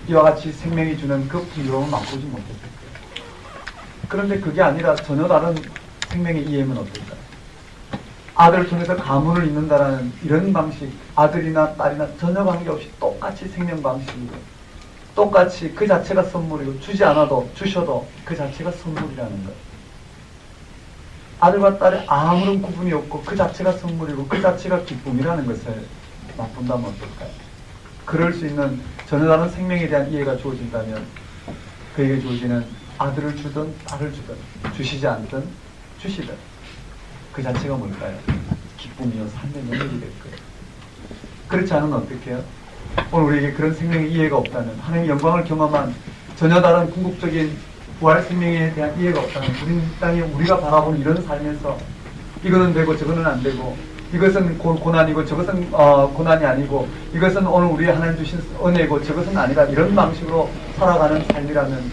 이와 같이 생명이 주는 그 풍요로움을 맛보지 못했을 거예요. 그런데 그게 아니라 전혀 다른 생명의 이해는 어떨까요? 아들을 통해서 가문을 잇는다라는 이런 방식, 아들이나 딸이나 전혀 관계없이 똑같이 생명 방식이고 똑같이 그 자체가 선물이고 주지 않아도 주셔도 그 자체가 선물이라는 것. 아들과 딸의 아무런 구분이 없고 그 자체가 선물이고 그 자체가 기쁨이라는 것을 맛본다면 어떨까요? 그럴 수 있는 전혀 다른 생명에 대한 이해가 주어진다면 그에게 주어지는 아들을 주든 딸을 주든 주시지 않든 주시든 그 자체가 뭘까요? 기쁨이요 삶의 능력이 될 거예요. 그렇지 않으면 어떻게 해요? 오늘 우리에게 그런 생명의 이해가 없다면 하나님의 영광을 경험한 전혀 다른 궁극적인 부활 생명에 대한 이해가 없다면 우리는 이 땅에 우리가 바라보는 이런 삶에서 이거는 되고 저거는 안 되고 이것은 고난이고 저것은 고난이 아니고 이것은 오늘 우리 하나님 주신 은혜고 저것은 아니다 이런 방식으로 살아가는 삶이라면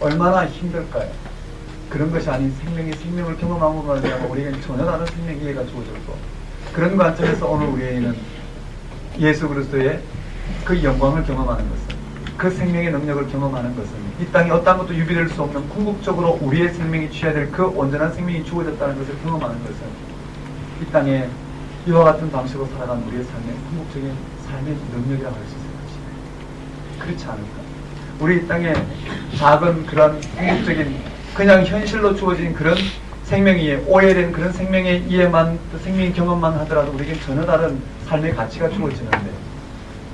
얼마나 힘들까요? 그런 것이 아닌 생명을 경험함으로 말미암아 우리에게는 전혀 다른 생명 이해가 주어졌고 그런 관점에서 오늘 우리에게는 예수 그리스도의 그 영광을 경험하는 것은 그 생명의 능력을 경험하는 것은 이 땅에 어떤 것도 유비될 수 없는 궁극적으로 우리의 생명이 취해야 될 그 온전한 생명이 주어졌다는 것을 경험하는 것은 이 땅에 이와 같은 방식으로 살아가는 우리의 삶의 궁극적인 삶의 능력이라고 할 수 있을 것입니다. 그렇지 않을까? 우리 이 땅에 작은 그런 궁극적인 그냥 현실로 주어진 그런 생명이 오해된 그런 생명의 이해만, 생명의 경험만 하더라도 우리에겐 전혀 다른 삶의 가치가 주어지는데,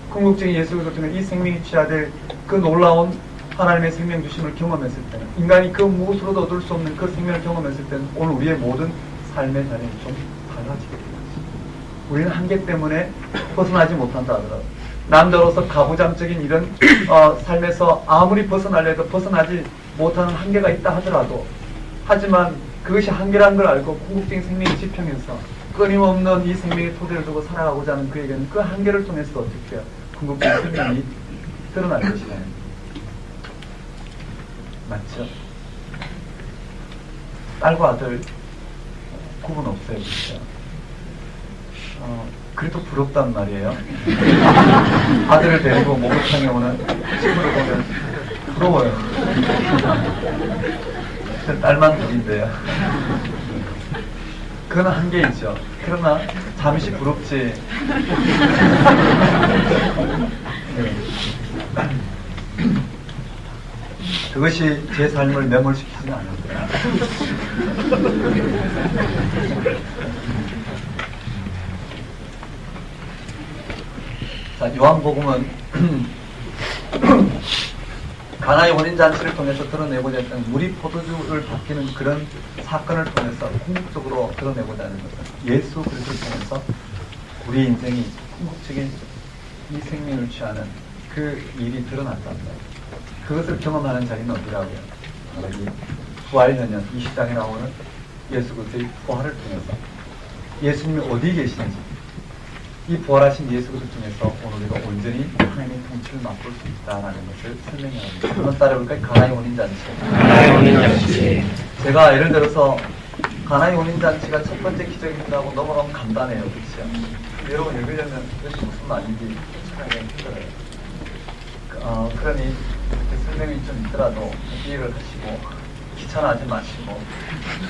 궁극적인 예수 그리스도 통해 이 생명이 취하될 그 놀라운 하나님의 생명 주심을 경험했을 때는, 인간이 그 무엇으로도 얻을 수 없는 그 생명을 경험했을 때는 오늘 우리의 모든 삶의 자리는 좀 달라지게 됩니다. 우리는 한계 때문에 벗어나지 못한다 하더라도, 남자로서 가부장적인 이런 삶에서 아무리 벗어나려도 벗어나지 못하는 한계가 있다 하더라도, 하지만 그것이 한계라는 걸 알고 궁극적인 생명의 지평에서 끊임없는 이 생명의 토대를 두고 살아가고자 하는 그에게는 그 한계를 통해서 어떻게 해요? 궁극적인 생명이 드러날 것이다. 맞죠? 딸과 아들 구분 없어요. 그렇죠? 그래도 부럽단 말이에요. 아들을 데리고 목욕탕에 오는 친구를 보면 부러워요. 딸만 둘인데요. 그건 한계이죠. 그러나 잠시 부럽지. 네. 그것이 제 삶을 매몰시키지는 않았어요. 자, 요한복음은 가나의 혼인잔치를 통해서 드러내고자 했던 물이 포도주를 바뀌는 그런 사건을 통해서 궁극적으로 드러내고자 하는 것은 예수 그리스도를 통해서 우리 인생이 궁극적인 이 생명을 취하는 그 일이 드러났답니다. 그것을 경험하는 자리는 어디라고요? 여기 부활연연 20장에 나오는 예수 그리스도의 부활을 통해서 예수님이 어디 계시는지, 이 부활하신 예수 그리스도 중에서 오늘 우리가 온전히 하나님의 통치를 맛볼 수 있다는 것을 설명합니다. 한번 따라볼까요? 가나의 혼인잔치. 가나의 혼인잔치. 제가 예를 들어서 가나의 혼인잔치가 첫 번째 기적입니다 하고 넘어가면 간단해요. 그렇죠? 여러분 읽으려면 그것이 무슨 말인지 찾아내기 힘들어요. 그러니 이렇게 설명이 좀 있더라도 이해를 하시고 귀찮아하지 마시고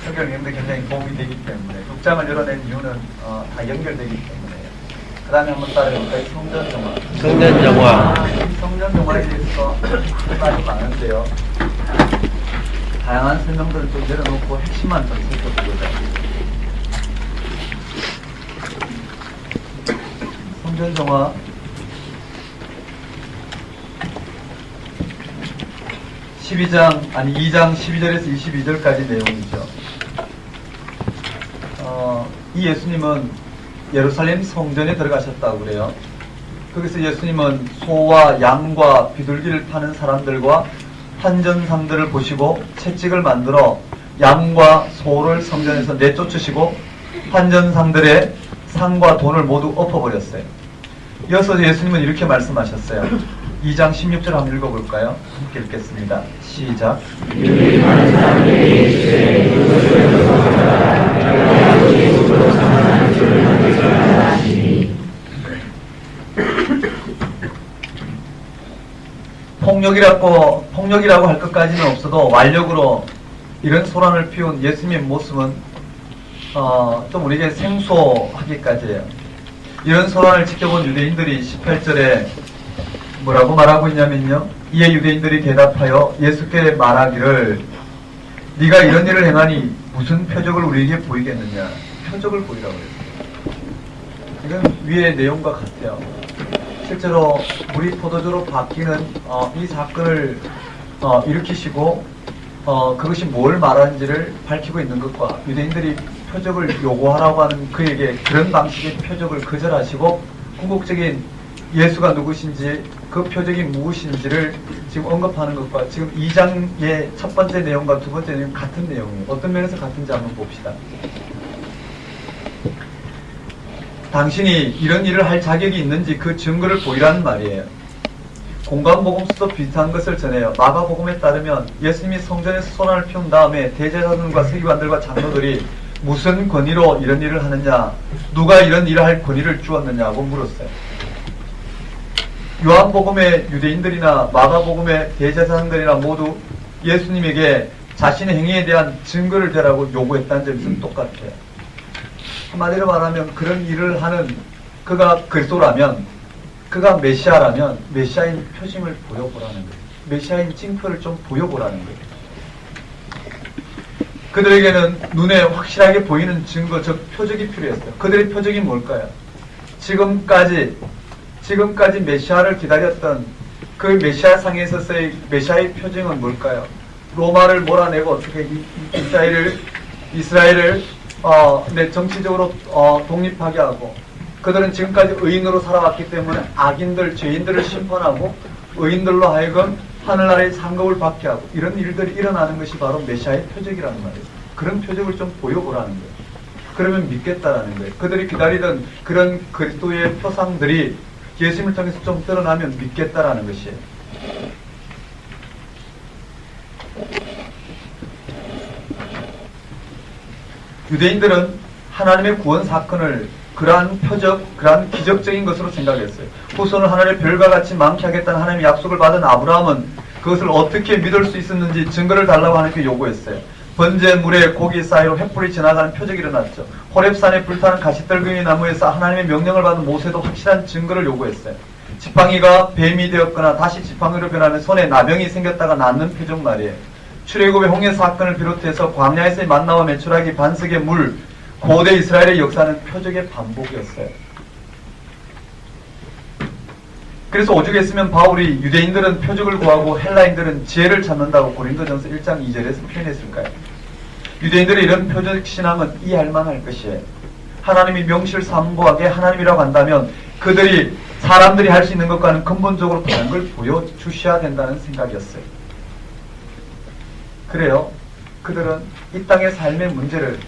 성경 읽는데 굉장히 도움이 되기 때문에 6장을 열어낸 이유는 다 연결되기 때문에. 그 다음에 한번 따라해볼까요? 성전정화. 성전정화. 성전정화에 대해서 말이 많은데요. 다양한 설명들을 좀 내려놓고 핵심만 좀 살펴보고자 합니다. 성전정화 2장 12절에서 22절까지 내용이죠. 이 예수님은 예루살렘 성전에 들어가셨다고 그래요. 거기서 예수님은 소와 양과 비둘기를 파는 사람들과 환전상들을 보시고 채찍을 만들어 양과 소를 성전에서 내쫓으시고 환전상들의 상과 돈을 모두 엎어버렸어요. 이어서 예수님은 이렇게 말씀하셨어요. 2장 16절 한번 읽어볼까요? 함께 읽겠습니다. 시작. 폭력이라고 할 것까지는 없어도 완력으로 이런 소란을 피운 예수님의 모습은 좀 우리에게 생소하기까지 해요. 이런 소란을 지켜본 유대인들이 18절에 뭐라고 말하고 있냐면요. 이에 유대인들이 대답하여 예수께 말하기를 네가 이런 일을 행하니 무슨 표적을 우리에게 보이겠느냐. 표적을 보이라고 했어요. 이건 위의 내용과 같아요. 실제로 물이 포도주로 바뀌는 이 사건을 일으키시고 그것이 뭘 말하는지를 밝히고 있는 것과 유대인들이 표적을 요구하라고 하는 그에게 그런 방식의 표적을 거절하시고 궁극적인 예수가 누구신지 그 표적이 무엇인지를 지금 언급하는 것과 지금 2장의 첫 번째 내용과 두 번째 내용 같은 내용이에요. 어떤 면에서 같은지 한번 봅시다. 당신이 이런 일을 할 자격이 있는지 그 증거를 보이라는 말이에요. 공관복음서도 비슷한 것을 전해요. 마가복음에 따르면 예수님이 성전에서 소란을 피운 다음에 대제사장들과 서기관들과 장로들이 무슨 권위로 이런 일을 하느냐, 누가 이런 일을 할 권위를 주었느냐고 물었어요. 요한복음의 유대인들이나 마가복음의 대제사장들이나 모두 예수님에게 자신의 행위에 대한 증거를 대라고 요구했다는 점은 똑같아요. 한마디로 말하면 그런 일을 하는 그가 그리스도라면, 그가 메시아라면 메시아인 표징을 보여보라는 거예요. 메시아인 징표를 좀 보여보라는 거예요. 그들에게는 눈에 확실하게 보이는 증거, 즉 표적이 필요했어요. 그들의 표적이 뭘까요? 지금까지 메시아를 기다렸던 그 메시아 상에 있어서의 메시아의 표징은 뭘까요? 로마를 몰아내고 어떻게 이스라엘을 정치적으로 독립하게 하고, 그들은 지금까지 의인으로 살아왔기 때문에 악인들, 죄인들을 심판하고 의인들로 하여금 하늘나라의 상급을 받게 하고, 이런 일들이 일어나는 것이 바로 메시아의 표적이라는 말이에요. 그런 표적을 좀 보여보라는 거예요. 그러면 믿겠다라는 거예요. 그들이 기다리던 그런 그리스도의 표상들이 예수님을 통해서 좀 드러나면 믿겠다라는 것이에요. 유대인들은 하나님의 구원 사건을 그러한 표적, 그러한 기적적인 것으로 생각했어요. 후손을 하늘의 별과 같이 많게 하겠다는 하나님의 약속을 받은 아브라함은 그것을 어떻게 믿을 수 있었는지 증거를 달라고 하나님께 요구했어요. 번제 물에 고기 사이로 횃불이 지나가는 표적이 일어났죠. 호렙산에 불타는 가시떨굼 나무에서 하나님의 명령을 받은 모세도 확실한 증거를 요구했어요. 지팡이가 뱀이 되었거나 다시 지팡이로 변하는 손에 나병이 생겼다가 낫는 표적 말이에요. 출애굽의 홍해 사건을 비롯해서 광야에서의 만나와 메추라기, 반석의 물, 고대 이스라엘의 역사는 표적의 반복이었어요. 그래서 오죽했으면 바울이 유대인들은 표적을 구하고 헬라인들은 지혜를 찾는다고 고린도전서 1장 2절에서 표현했을까요? 유대인들의 이런 표적 신앙은 이해할 만할 것이에요. 하나님이 명실상부하게 하나님이라고 한다면 그들이 사람들이 할 수 있는 것과는 근본적으로 다른 걸 보여주셔야 된다는 생각이었어요. 그래요. 그들은 이 땅의 삶의 문제를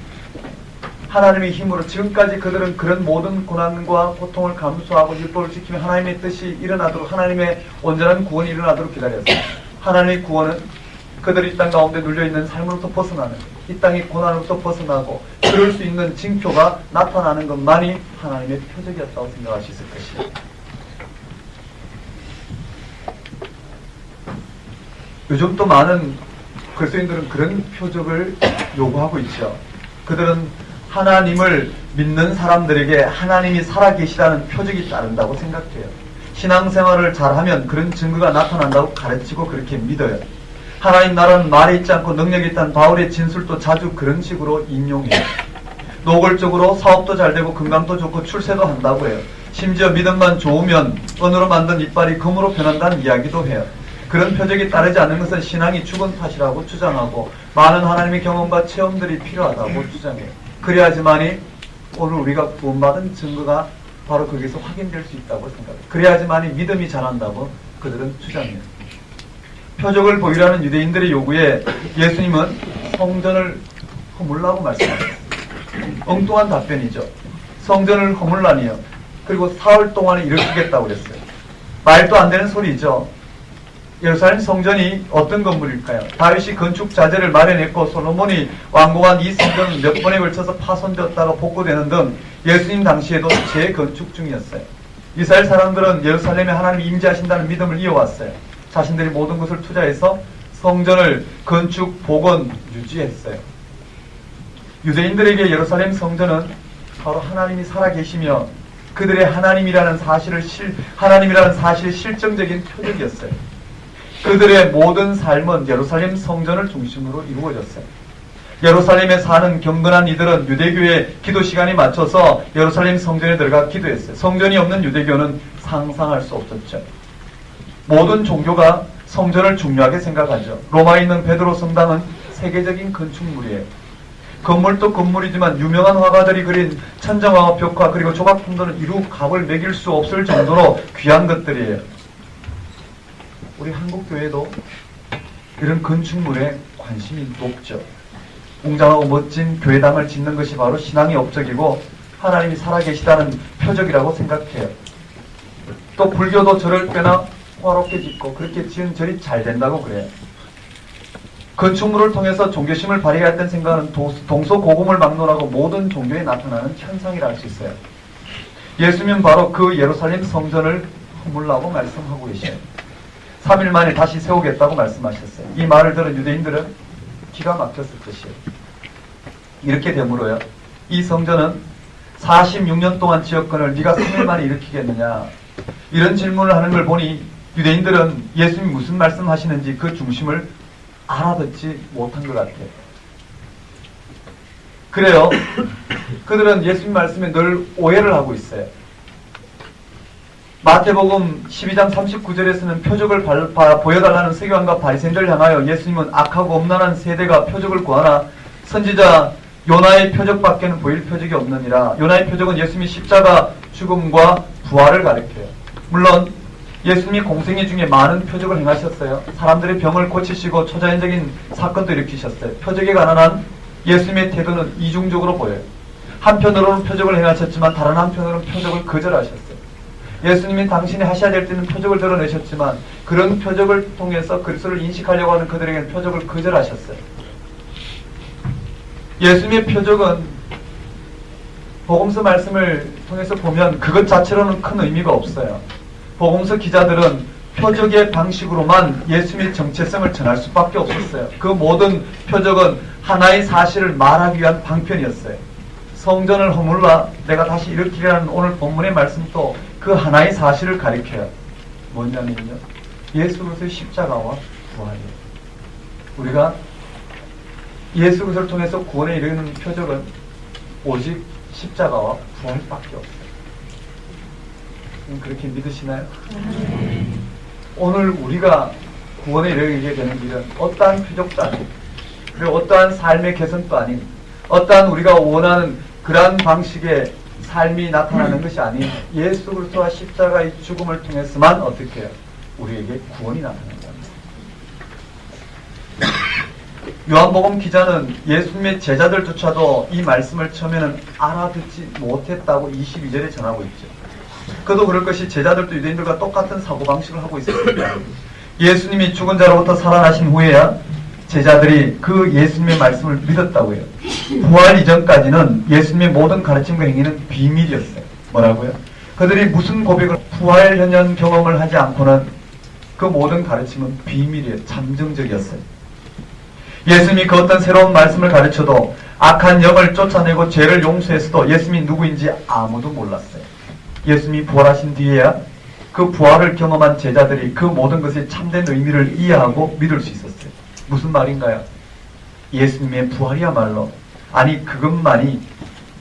하나님의 힘으로, 지금까지 그들은 그런 모든 고난과 고통을 감수하고 율법을 지키며 하나님의 뜻이 일어나도록, 하나님의 온전한 구원이 일어나도록 기다렸어요. 하나님의 구원은 그들이 이 땅 가운데 눌려있는 삶으로부터 벗어나는, 이 땅의 고난으로부터 벗어나고 그럴 수 있는 징표가 나타나는 것만이 하나님의 표적이었다고 생각할 수 있을 것이에요. 요즘 또 많은 그리스도인들은 그런 표적을 요구하고 있죠. 그들은 하나님을 믿는 사람들에게 하나님이 살아계시다는 표적이 따른다고 생각해요. 신앙생활을 잘하면 그런 증거가 나타난다고 가르치고 그렇게 믿어요. 하나님 나라는 말에 있지 않고 능력이 있다는 바울의 진술도 자주 그런 식으로 인용해요. 노골적으로 사업도 잘 되고 건강도 좋고 출세도 한다고 해요. 심지어 믿음만 좋으면 은으로 만든 이빨이 금으로 변한다는 이야기도 해요. 그런 표적이 따르지 않는 것은 신앙이 죽은 탓이라고 주장하고 많은 하나님의 경험과 체험들이 필요하다고 주장해요. 그래야지만이 오늘 우리가 구원받은 증거가 바로 거기서 확인될 수 있다고 생각해요. 그래야지만이 믿음이 자란다고 그들은 주장해요. 표적을 보이라는 유대인들의 요구에 예수님은 성전을 허물라고 말씀하셨어요. 엉뚱한 답변이죠. 성전을 허물라니요. 그리고 사흘 동안에 일으키겠다고 그랬어요. 말도 안 되는 소리죠. 예루살렘 성전이 어떤 건물일까요? 다윗이 건축 자재를 마련했고 솔로몬이 완공한 이 성전은 몇 번에 걸쳐서 파손되었다가 복구되는 등 예수님 당시에도 재건축 중이었어요. 이스라엘 사람들은 예루살렘에 하나님이 임재하신다는 믿음을 이어왔어요. 자신들이 모든 것을 투자해서 성전을 건축, 복원, 유지했어요. 유대인들에게 예루살렘 성전은 바로 하나님이 살아계시며 그들의 하나님이라는 사실의 실정적인 표적이었어요. 그들의 모든 삶은 예루살렘 성전을 중심으로 이루어졌어요. 예루살렘에 사는 경건한 이들은 유대교의 기도 시간에 맞춰서 예루살렘 성전에 들어가 기도했어요. 성전이 없는 유대교는 상상할 수 없었죠. 모든 종교가 성전을 중요하게 생각하죠. 로마에 있는 베드로 성당은 세계적인 건축물이에요. 건물도 건물이지만 유명한 화가들이 그린 천정화와 벽화 그리고 조각품들은 이루 값을 매길 수 없을 정도로 귀한 것들이에요. 우리 한국교회도 이런 건축물에 관심이 높죠. 웅장하고 멋진 교회당을 짓는 것이 바로 신앙의 업적이고 하나님이 살아계시다는 표적이라고 생각해요. 또 불교도 절을 꽤나 화롭게 짓고 그렇게 지은 절이 잘 된다고 그래요. 건축물을 통해서 종교심을 발휘했던 생각은 동서고금을 막론하고 모든 종교에 나타나는 현상이라 할 수 있어요. 예수님은 바로 그 예루살렘 성전을 허물라고 말씀하고 계셔요. 3일 만에 다시 세우겠다고 말씀하셨어요. 이 말을 들은 유대인들은 기가 막혔을 것이에요. 이렇게 되므로요. 이 성전은 46년 동안 지었건을 네가 3일 만에 일으키겠느냐. 이런 질문을 하는 걸 보니 유대인들은 예수님이 무슨 말씀하시는지 그 중심을 알아듣지 못한 것 같아요. 그래요. 그들은 예수님 말씀에 늘 오해를 하고 있어요. 마태복음 12장 39절에서는 표적을 보여달라는 서기관과 바리새인들을 향하여 예수님은 악하고 엄란한 세대가 표적을 구하나 선지자 요나의 표적밖에는 보일 표적이 없느니라. 요나의 표적은 예수님이 십자가 죽음과 부활을 가리켜요. 물론 예수님이 공생애 중에 많은 표적을 행하셨어요. 사람들의 병을 고치시고 초자연적인 사건도 일으키셨어요. 표적에 관한 한 예수님의 태도는 이중적으로 보여요. 한편으로는 표적을 행하셨지만 다른 한편으로는 표적을 거절하셨어요. 예수님이 당신이 하셔야 될 때는 표적을 드러내셨지만 그런 표적을 통해서 그리스도를 인식하려고 하는 그들에게는 표적을 거절하셨어요. 예수님의 표적은 복음서 말씀을 통해서 보면 그것 자체로는 큰 의미가 없어요. 복음서 기자들은 표적의 방식으로만 예수님의 정체성을 전할 수밖에 없었어요. 그 모든 표적은 하나의 사실을 말하기 위한 방편이었어요. 성전을 허물라 내가 다시 일으키리라는 오늘 본문의 말씀도 그 하나의 사실을 가리켜요. 뭐냐면요, 예수 그리스도의 십자가와 부활이에요. 우리가 예수 그리스도를 통해서 구원에 이르는 표적은 오직 십자가와 부활밖에 없어요. 그렇게 믿으시나요? 오늘 우리가 구원에 이르게 되는 길은 어떠한 표적도 아닌, 그리고 어떠한 삶의 개선도 아닌, 어떠한 우리가 원하는 그러한 방식의 삶이 나타나는 것이 아닌 예수 그리스도와 십자가의 죽음을 통해서만 어떻게 해요? 우리에게 구원이 나타나는 겁니다. 요한복음 기자는 예수님의 제자들조차도 이 말씀을 처음에는 알아듣지 못했다고 22절에 전하고 있죠. 그도 그럴 것이 제자들도 유대인들과 똑같은 사고방식을 하고 있었습니다. 예수님이 죽은 자로부터 살아나신 후에야 제자들이 그 예수님의 말씀을 믿었다고 해요. 부활 이전까지는 예수님의 모든 가르침과 행위는 비밀이었어요. 뭐라고요? 그들이 무슨 고백을 부활 현현 경험을 하지 않고는 그 모든 가르침은 비밀이에요. 잠정적이었어요. 예수님이 그 어떤 새로운 말씀을 가르쳐도 악한 영을 쫓아내고 죄를 용서했어도 예수님이 누구인지 아무도 몰랐어요. 예수님이 부활하신 뒤에야 그 부활을 경험한 제자들이 그 모든 것의 참된 의미를 이해하고 믿을 수 있었어요. 무슨 말인가요? 예수님의 부활이야말로, 아니 그것만이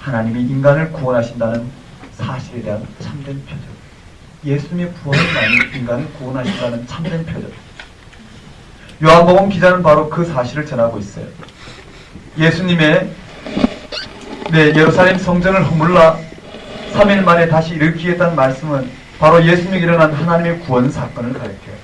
하나님이 인간을 구원하신다는 사실에 대한 참된 표적. 예수님의 부활만이 인간을 구원하신다는 참된 표적. 요한복음 기자는 바로 그 사실을 전하고 있어요. 예수님의 예루살렘 성전을 허물라 3일 만에 다시 일으키겠다는 말씀은 바로 예수님이 일어난 하나님의 구원 사건을 가리켜요.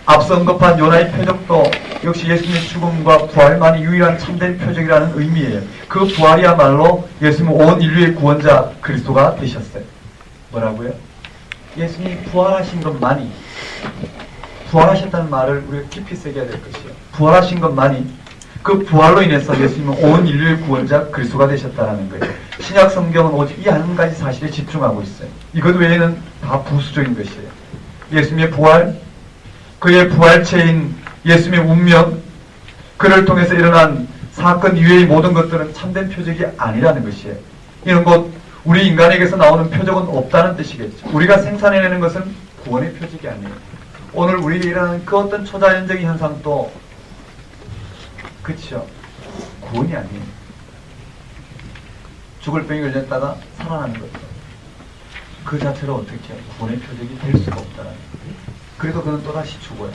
앞서 언급한 요나의 표적도 역시 예수님의 죽음과 부활만이 유일한 참된 표적이라는 의미예요. 그 부활이야말로 예수님은 온 인류의 구원자 그리스도가 되셨어요. 뭐라고요? 예수님이 부활하신 것만이, 부활하셨다는 말을 우리가 깊이 새겨야 될 것이에요. 부활하신 것만이, 그 부활로 인해서 예수님은 온 인류의 구원자 그리스도가 되셨다는 거예요. 신약 성경은 오직 이 한 가지 사실에 집중하고 있어요. 이것 외에는 다 부수적인 것이에요. 예수님의 부활, 그의 부활체인 예수님의 운명, 그를 통해서 일어난 사건 이외의 모든 것들은 참된 표적이 아니라는 것이에요. 이런 것, 우리 인간에게서 나오는 표적은 없다는 뜻이겠죠. 우리가 생산해내는 것은 구원의 표적이 아니에요. 오늘 우리에게 일어나는 그 어떤 초자연적인 현상도 그렇죠, 구원이 아니에요. 죽을 병이 걸렸다가 살아나는 것도 그 자체로 어떻게 해요? 구원의 표적이 될 수가 없다는 거예요. 그래도 그는 또다시 죽어요.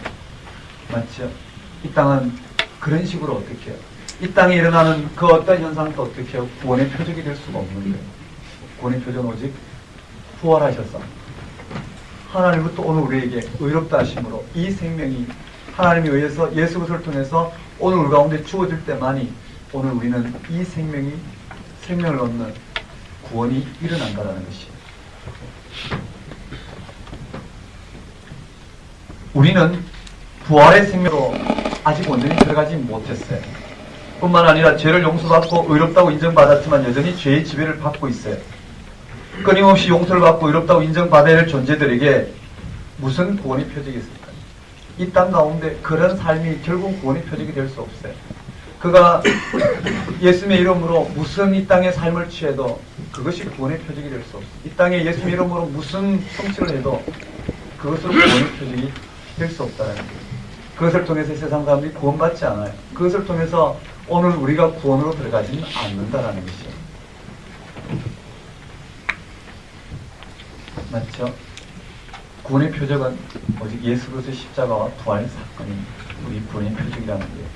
맞죠? 이 땅은 그런 식으로 어떻게 해요? 이 땅에 일어나는 그 어떤 현상도 어떻게 해요? 구원의 표적이 될 수가 없는 거예요. 구원의 표적은 오직 부활하셔서 하나님부터 오늘 우리에게 의롭다 하심으로 이 생명이 하나님에 의해서 예수 그리스도를 통해서 오늘 우리 가운데 주어질 때만이 오늘 우리는 이 생명을 얻는 구원이 일어난다는 것이에요. 우리는 부활의 생명으로 아직 온전히 들어가지 못했어요. 뿐만 아니라 죄를 용서받고 의롭다고 인정받았지만 여전히 죄의 지배를 받고 있어요. 끊임없이 용서를 받고 의롭다고 인정받아야 할 존재들에게 무슨 구원의 표적이 있을까요? 이 땅 가운데 그런 삶이 결국 구원의 표적이 될 수 없어요. 그가 예수님의 이름으로 무슨 이 땅의 삶을 취해도 그것이 구원의 표적이 될 수 없어요. 이 땅에 예수님의 이름으로 무슨 성취를 해도 그것으로 구원의 표적이 될 수 없다는 거예요. 그것을 통해서 세상 사람들이 구원받지 않아요. 그것을 통해서 오늘 우리가 구원으로 들어가지는 않는다라는 것이에요. 맞죠? 구원의 표적은 오직 예수 그리스도의 십자가와 부활 사건이 우리 구원의 표적이라는 거예요.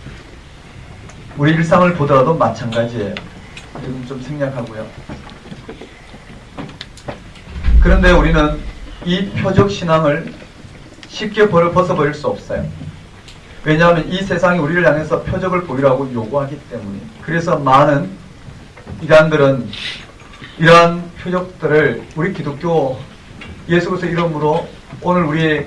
우리 일상을 보더라도 마찬가지예요. 지금 좀 생략하고요. 그런데 우리는 이 표적 신앙을 쉽게 벗어버릴 수 없어요. 왜냐하면 이 세상이 우리를 향해서 표적을 보이라고 요구하기 때문에. 그래서 많은 이단들은 이러한 표적들을 우리 기독교 예수 그리스도 이름으로 오늘 우리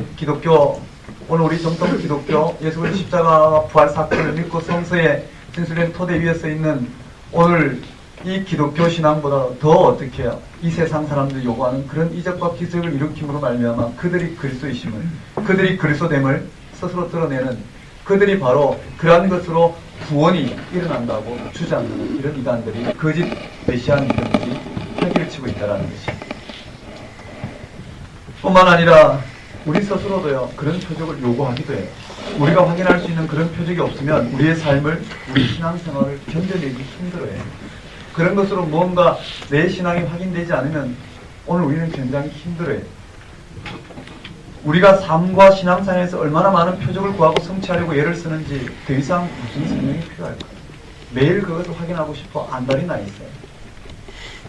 정통 기독교 예수 그리스도 십자가와 부활 사건을 믿고 성서에 진술된 토대 위에 서 있는 오늘 이 기독교 신앙보다 더 어떻게 해요? 이 세상 사람들이 요구하는 그런 이적과 기적을 일으킴으로 말미암아 그들이 그리스도이심을, 그들이 그리스도됨을 스스로 드러내는, 그들이 바로 그러한 것으로 구원이 일어난다고 주장하는 이런 이단들이, 거짓 메시아 믿음들이 사기를 치고 있다는 것이죠. 뿐만 아니라 우리 스스로도요, 그런 표적을 요구하기도 해요. 우리가 확인할 수 있는 그런 표적이 없으면 우리의 삶을, 우리 신앙생활을 견뎌내기 힘들어요. 그런 것으로 뭔가 내 신앙이 확인되지 않으면 오늘 우리는 굉장히 힘들어요. 우리가 삶과 신앙생활에서 얼마나 많은 표적을 구하고 성취하려고 애를 쓰는지 더 이상 무슨 설명이 필요할까요? 매일 그것을 확인하고 싶어 안달이 나 있어요.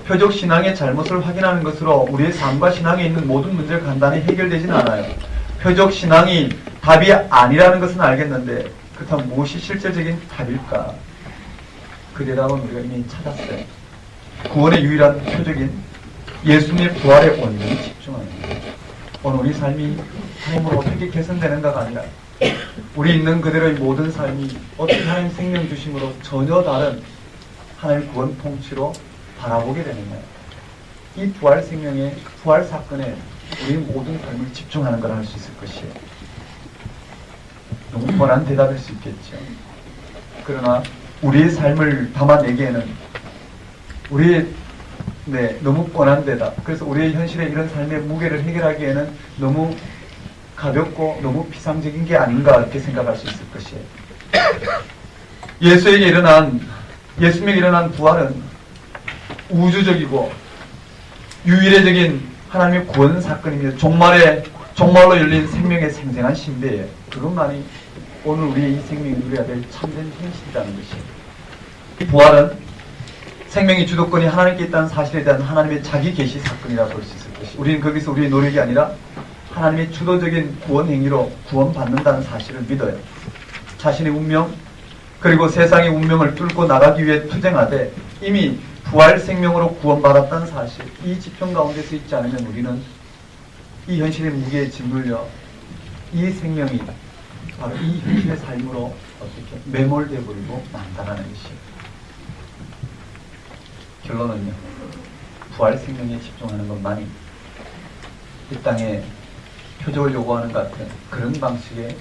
표적 신앙의 잘못을 확인하는 것으로 우리의 삶과 신앙에 있는 모든 문제가 간단히 해결되지는 않아요. 표적 신앙이 답이 아니라는 것은 알겠는데 그렇다면 무엇이 실질적인 답일까? 그 대답은 우리가 이미 찾았어요. 구원의 유일한 표적인 예수님의 부활에 온전히 집중하는 거예요. 오늘 우리 삶이 하나님으로 어떻게 개선되는가가 아니라 우리 있는 그대로의 모든 삶이 어떻게 하나님 생명 주심으로 전혀 다른 하나님 구원 통치로 바라보게 되느냐. 이 부활 생명의 부활 사건에 우리 모든 삶을 집중하는 걸 할 수 있을 것이에요. 너무 뻔한 대답일 수 있겠죠. 그러나 우리의 삶을 담아내기에는 너무 뻔한 대답. 그래서 우리의 현실의 이런 삶의 무게를 해결하기에는 너무 가볍고 너무 비상적인 게 아닌가 이렇게 생각할 수 있을 것이에요. 예수님에게 일어난 부활은 우주적이고 유일해적인 하나님의 구원 사건입니다. 종말로 열린 생명의 생생한 신비예요. 그것만이 오늘 우리의 이 생명이 누려야 될 참된 현실이라는 것이에요. 이 부활은 생명의 주도권이 하나님께 있다는 사실에 대한 하나님의 자기 계시 사건이라고 볼 수 있을 것이에요. 우리는 거기서 우리의 노력이 아니라 하나님의 주도적인 구원 행위로 구원받는다는 사실을 믿어요. 자신의 운명 그리고 세상의 운명을 뚫고 나가기 위해 투쟁하되 이미 부활 생명으로 구원받았다는 사실, 이 지평 가운데서 있지 않으면 우리는 이 현실의 무게에 짓눌려 이 생명이 바로 이 현실의 삶으로 어떻게 매몰되어 버리고 만다라는 것이에요. 결론은요, 부활 생명에 집중하는 것만이 이 땅에 표적을 요구하는 것 같은 그런 방식의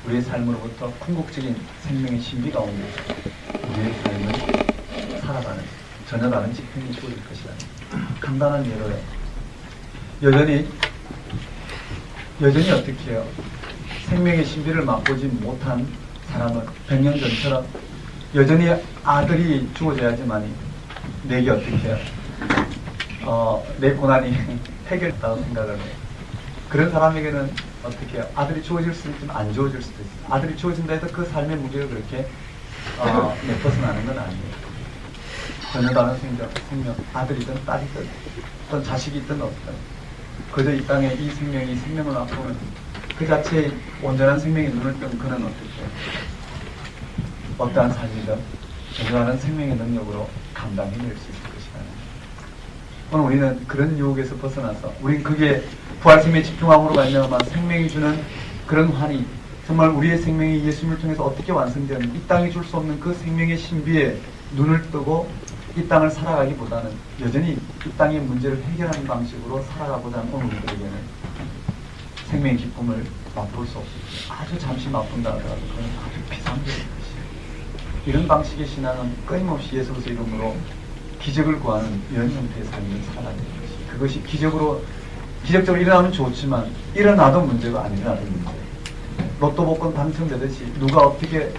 우리의 삶으로부터 궁극적인 생명의 신비 가운데 우리의 삶을 살아가는 전혀 다른 지평이 주어질 것이다. 간단한 예로요. 여전히 어떻게 해요? 생명의 신비를 맛보지 못한 사람은 100년 전처럼 여전히 아들이 주어져야지만이 내게 어떻게 해요? 내 고난이 해결됐다고 생각을 해요. 그런 사람에게는 어떻게 해요? 아들이 주어질 수도 있지만 안 주어질 수도 있어요. 아들이 주어진다 해서 그 삶의 무게가 그렇게 벗어나는 건 아니에요. 전혀 다른 생명, 아들이든 딸이든 어떤 자식이든 없든 그저 이 땅에 이 생명을 맛보면 그 자체의 온전한 생명의 눈을 뜬 그는 어떻게 해요? 어떠한 삶이든 전혀 다른 생명의 능력으로 감당해낼 수 있을 것이다. 오늘 우리는 그런 유혹에서 벗어나서 우린 그게 부활 생명에 집중함으로 말미암아 생명이 주는 그런 환희, 정말 우리의 생명이 예수님을 통해서 어떻게 완성되었는지 이 땅이 줄 수 없는 그 생명의 신비에 눈을 뜨고 이 땅을 살아가기보다는 여전히 이 땅의 문제를 해결하는 방식으로 살아가보자 하는 오늘 우리에게는 생명의 기쁨을 맛볼 수 없습니다. 아주 잠시 맛본다 하더라도 그건 아주 비상적인 것이에요. 이런 방식의 신앙은 끊임없이 예수 그리스도 이름으로 기적을 구하는 이런 형태의 삶을 살아가는 것이, 그것이 기적으로 기적적으로 일어나면 좋지만 일어나도 문제고 안 일어나도 문제. 로또 복권 당첨되듯이 누가 어떻게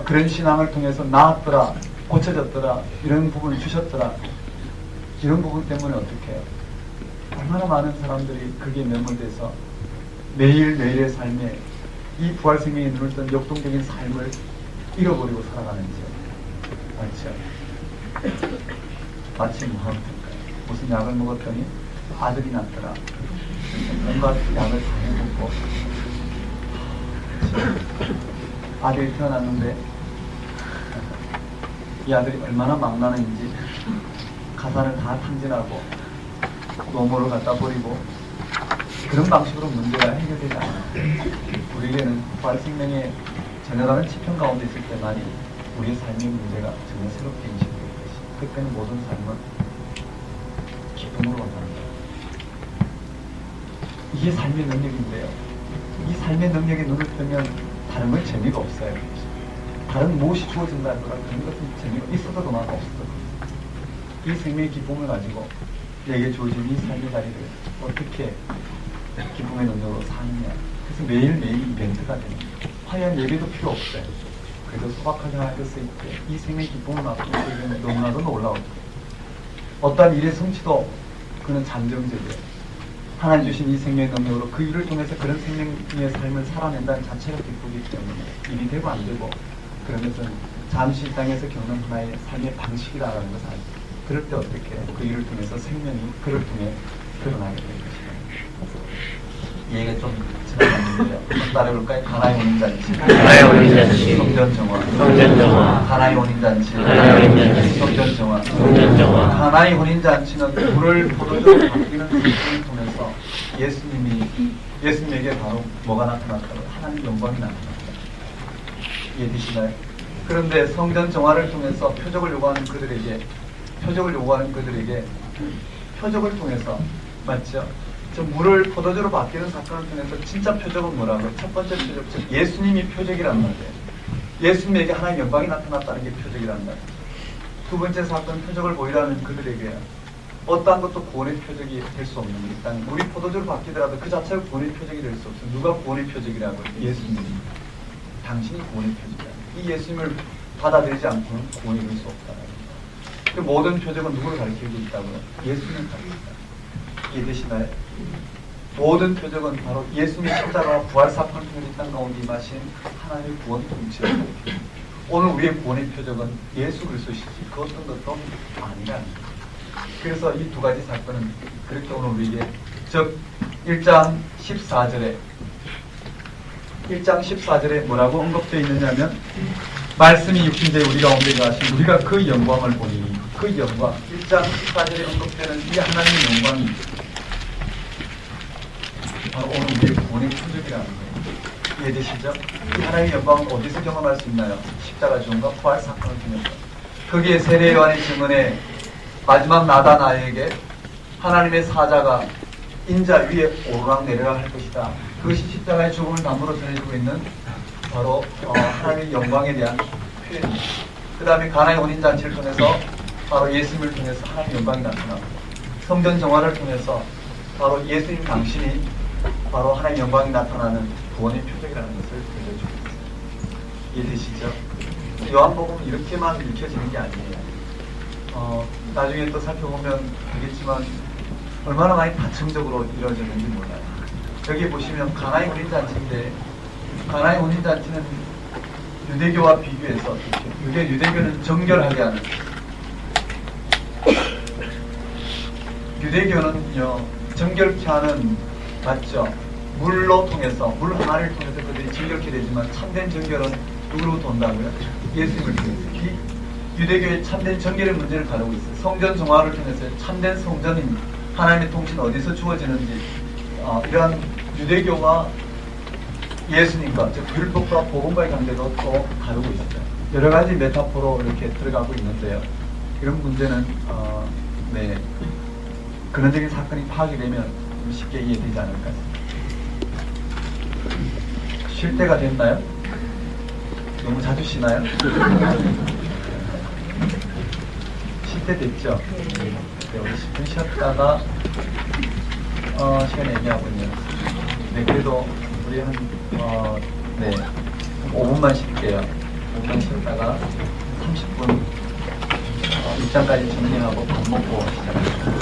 그런 신앙을 통해서 나았더라, 고쳐졌더라, 이런 부분을 주셨더라, 이런 부분 때문에 어떻게 해요? 얼마나 많은 사람들이 거기에 매몰돼서 매일매일의 삶에 이 부활 생명이 눈을 뜬 역동적인 삶을 잃어버리고 살아가는지요. 맞죠? 마치 뭐합니까? 무슨 약을 먹었더니 아들이 낳더라. 온갖 약을 다 해먹고 아들이 태어났는데 이 아들이 얼마나 망나는지 가산을 다 탕진하고 노모를 갖다 버리고 그런 방식으로 문제가 해결되지 않아요. 우리에게는 부활 생명의 전해가는 지평 가운데 있을 때만이 우리의 삶의 문제가 정말 새롭게 인식될 것이. 그때는 모든 삶은 기쁨으로 온답니다. 이게 삶의 능력인데요. 이 삶의 능력에 눈을 뜨면 다른 건 재미가 없어요. 다른 무엇이 주어진다 할까 그런 것은 재미가 있어도 그만 없어도 이 생명의 기쁨을 가지고 내게 주어진 이 삶의 자리를 어떻게 기쁨의 능력으로 사느냐. 그래서 매일매일 이벤트가 되는 거예요. 화려한 예배도 필요 없어요. 그래도 소박하게 하나님께 쓸 때 이 생명의 기쁨을 맡고 있으면 너무나도 놀라워요. 어떠한 일의 성취도 그는 잠정적이에요. 하나님 주신 이 생명의 능력으로 그 일을 통해서 그런 생명의 삶을 살아낸다는 자체가 기쁘기 때문에 일이 되고 안 되고 그런 것은 잠시 이 땅에서 겪는 하나의 삶의 방식이라는 것을 알죠. 그럴 때 어떻게 그 일을 통해서 생명이 그를 통해 드러나게 되는 것이다. 이 얘기가 좀 지나갔는데요. 한번 따라해볼까요? 가나의 혼인잔치, 가나의 혼인잔치, 성전정화, 성전정화, 가나의 혼인잔치, 가나의 혼인잔치, 성전정화. 성전정화. 가나의 혼인잔치는 물을 포도주로 바뀌는 사건을 통해서 예수님에게 바로 뭐가 나타났다고? 하나님 영광이 나타났다. 이해되시나요? 그런데 성전 정화를 통해서 표적을 요구하는 그들에게 표적을 통해서 맞죠? 저 물을 포도주로 바뀌는 사건을 통해서 진짜 표적은 뭐라고? 첫 번째 표적, 즉 예수님이 표적이란 말이에요. 예수님에게 하나님의 영광이 나타났다는 게 표적이란 말이에요. 두 번째 사건, 표적을 보이라는 그들에게 어떠한 것도 구원의 표적이 될 수 없는 게 일단 물이 포도주로 바뀌더라도 그 자체가 구원의 표적이 될 수 없어요. 누가 구원의 표적이라고 해요? 예수님이. 당신이 구원의 표적이다. 이 예수님을 받아들이지 않고는 구원이 될 수 없다. 그 모든 표적은 누구를 가리키고 있다고요? 예수님을 가리키고 있다. 이해되시나요? 모든 표적은 바로 예수님의 십자가와 부활 사건을 통해 이 땅 가운데 임하신 하나님의 구원 통치를 가리킵니다. 오늘 우리의 구원의 표적은 예수 그리스도시지 그 어떤 것도 아니라는 거예요. 그래서 이 두 가지 사건은 그렇게 오늘 우리에게 즉 1장 14절에 뭐라고 언급되어 있느냐면 말씀이 육신되어 우리 가운데 가신 우리가 그 영광을 보니 그 영광 1장 14절에 언급되는 이 하나님의 영광이 바로 오늘 우리의 구원의 표적이라는 거예요. 이해되시죠? 이 하나님의 영광은 어디서 경험할 수 있나요? 십자가 죽음과 부활 사건을 통해서. 거기에 세례 요한의 증언에 마지막 나다나에게 하나님의 사자가 인자 위에 오르락 내리락 할 것이다. 그것이 십자가의 죽음을 담으로 전해지고 있는 바로 하나님의 영광에 대한 표현입니다. 그 다음에 가나의 혼인잔치를 통해서 바로 예수님을 통해서 하나님의 영광이 나타나고 성전 정화를 통해서 바로 예수님 당신이 바로 하나님의 영광이 나타나는 구원의 표적이라는 것을 보여주고 있습니다. 이해되시죠? 요한복음은 이렇게만 읽혀지는 게 아니에요. 나중에 또 살펴보면 되겠지만 얼마나 많이 다층적으로 이루어졌는지 몰라요. 여기 보시면 가나의 혼인잔치인데 가나의 혼인잔치는 유대교와 비교해서 유대교는 정결하게 하는 유대교는요 정결케 하는 맞죠? 물로 통해서 물 하나를 통해서 그들이 정결케 되지만 참된 정결은 누구로부터 온다고요? 예수님을 통해서. 이 유대교의 참된 정결의 문제를 다루고 있어요. 성전 정화를 통해서 참된 성전인 하나님의 통치는 어디서 주어지는지 이러한 유대교와 예수님과 즉 율법과 복음과의 관계도 또 다루고 있어요. 여러 가지 메타포로 이렇게 들어가고 있는데요. 이런 문제는 근원적인 사건이 파악이 되면 쉽게 이해되지 않을까 싶습니다. 쉴 때가 됐나요? 너무 자주 쉬나요? 쉴 때 됐죠? 네, 우리 10분 쉬었다가 시간이 애매하군요. 네, 그래도 우리 네, 5분만 쉴게요. 5분만 쉬었다가 30분 입장까지 정리하고 밥 먹고 시작합니다.